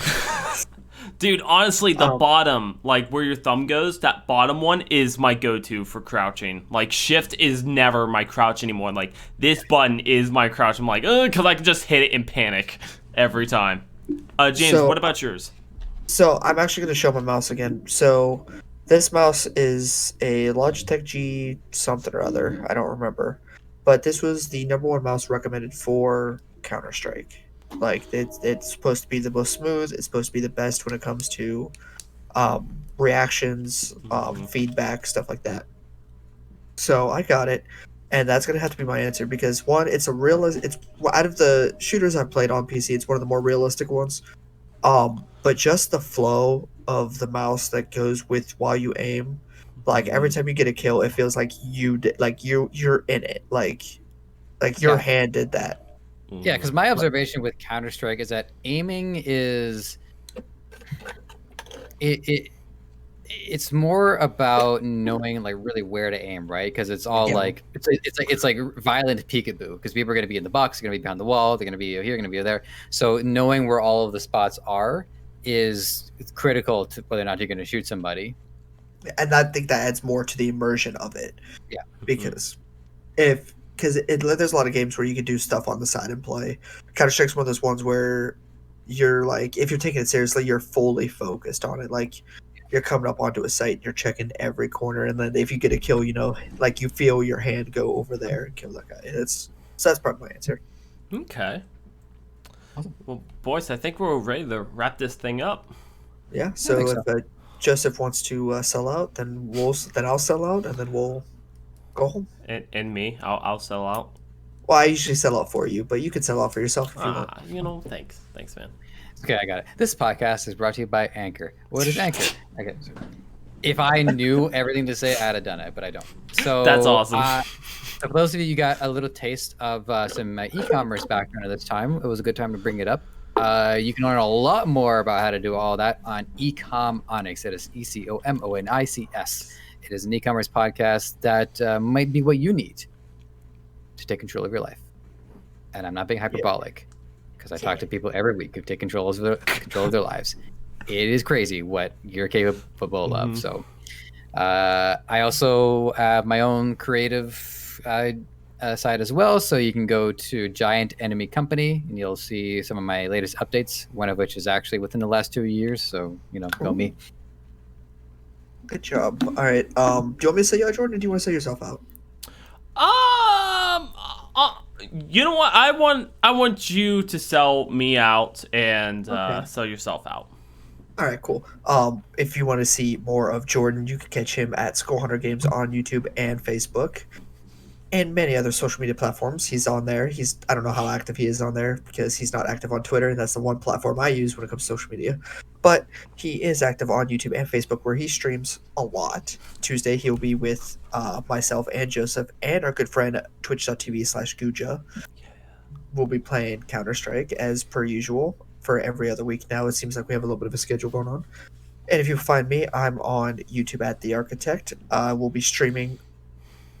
Dude, honestly, the bottom, like where your thumb goes, that bottom one is my go-to for crouching. Like, shift is never my crouch anymore. Like, this button is my crouch. I'm like, because I can just hit it in panic every time. James, what about yours? So, I'm actually going to show my mouse again. So, this mouse is a Logitech G something or other. I don't remember. But this was the #1 mouse recommended for Counter-Strike. Like it's supposed to be the most smooth. It's supposed to be the best when it comes to reactions, feedback, stuff like that. So I got it, and that's gonna have to be my answer because one, it's a It's out of the shooters I've played on PC, it's one of the more realistic ones. But just the flow of the mouse that goes with while you aim, like every time you get a kill, it feels like you're in it, like your hand did that. Yeah, because my observation with Counter-Strike is that aiming is it's more about knowing like really where to aim, right? Because it's all like it's like violent peekaboo because people are going to be in the box, they're going to be behind the wall, they're going to be here, going to be there. So knowing where all of the spots are is critical to whether or not you're going to shoot somebody. And I think that adds more to the immersion of it. Yeah, because there's a lot of games where you can do stuff on the side and play. Counter-Strike's one of those ones where you're like, if you're taking it seriously, you're fully focused on it. Like you're coming up onto a site, you're checking every corner, and then if you get a kill, like you feel your hand go over there and kill that guy. So that's probably my answer. Okay. Well, boys, I think we're ready to wrap this thing up. Yeah. So if Joseph wants to sell out, then I'll sell out, and then we'll go home. And me, I'll sell out. Well, I usually sell out for you, but you can sell out for yourself if you want. Thanks, man. Okay, I got it. This podcast is brought to you by Anchor. What is Anchor? Okay. If I knew everything to say, I'd have done it, but I don't. So that's awesome. So for those of you got a little taste of some e-commerce background at this time, it was a good time to bring it up. You can learn a lot more about how to do all that on Ecomonics. That is ECOMONICS. It is an e-commerce podcast that might be what you need to take control of your life. And I'm not being hyperbolic because I talk to people every week who take control of their lives. It is crazy what you're capable of. So I also have my own creative side as well. So you can go to Giant Enemy Company and you'll see some of my latest updates, one of which is actually within the last 2 years. So, go me. Good job. All right. Do you want me to say you out, Jordan, or do you want to say yourself out? You know what? I want you to sell me out and sell yourself out. All right, cool. If you want to see more of Jordan, you can catch him at Skulll Hunter Games on YouTube and Facebook, and many other social media platforms. He's on there. I don't know how active he is on there because he's not active on Twitter, and that's the one platform I use when it comes to social media. But he is active on YouTube and Facebook, where he streams a lot. Tuesday, he'll be with myself and Joseph and our good friend twitch.tv/Guja. We'll be playing Counter-Strike as per usual for every other week now. It seems like we have a little bit of a schedule going on. And if you find me, I'm on YouTube at The Architect. We'll be streaming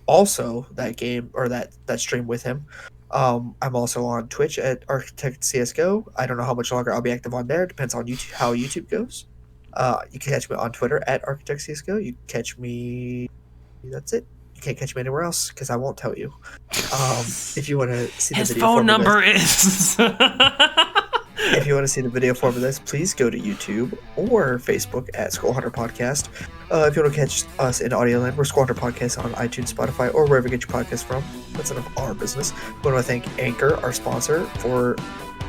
also that game or that stream with him. I'm also on Twitch at Architect CSGO. I don't know how much longer I'll be active on there. Depends on how YouTube goes. You can catch me on Twitter at Architect CSGO. You can catch me. That's it. You can't catch me anywhere else because I won't tell you. If you want to see the his video phone number is. If you want to see the video form of this, please go to YouTube or Facebook at Skulll Hunter Podcast. If you want to catch us in audio land, we're Skulll Hunter Podcast on iTunes, Spotify, or wherever you get your podcasts from. That's none of our business. We want to thank Anchor, our sponsor, for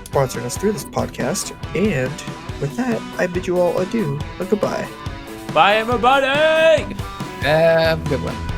sponsoring us through this podcast. And with that, I bid you all adieu. Goodbye. Bye, everybody. Have a good one.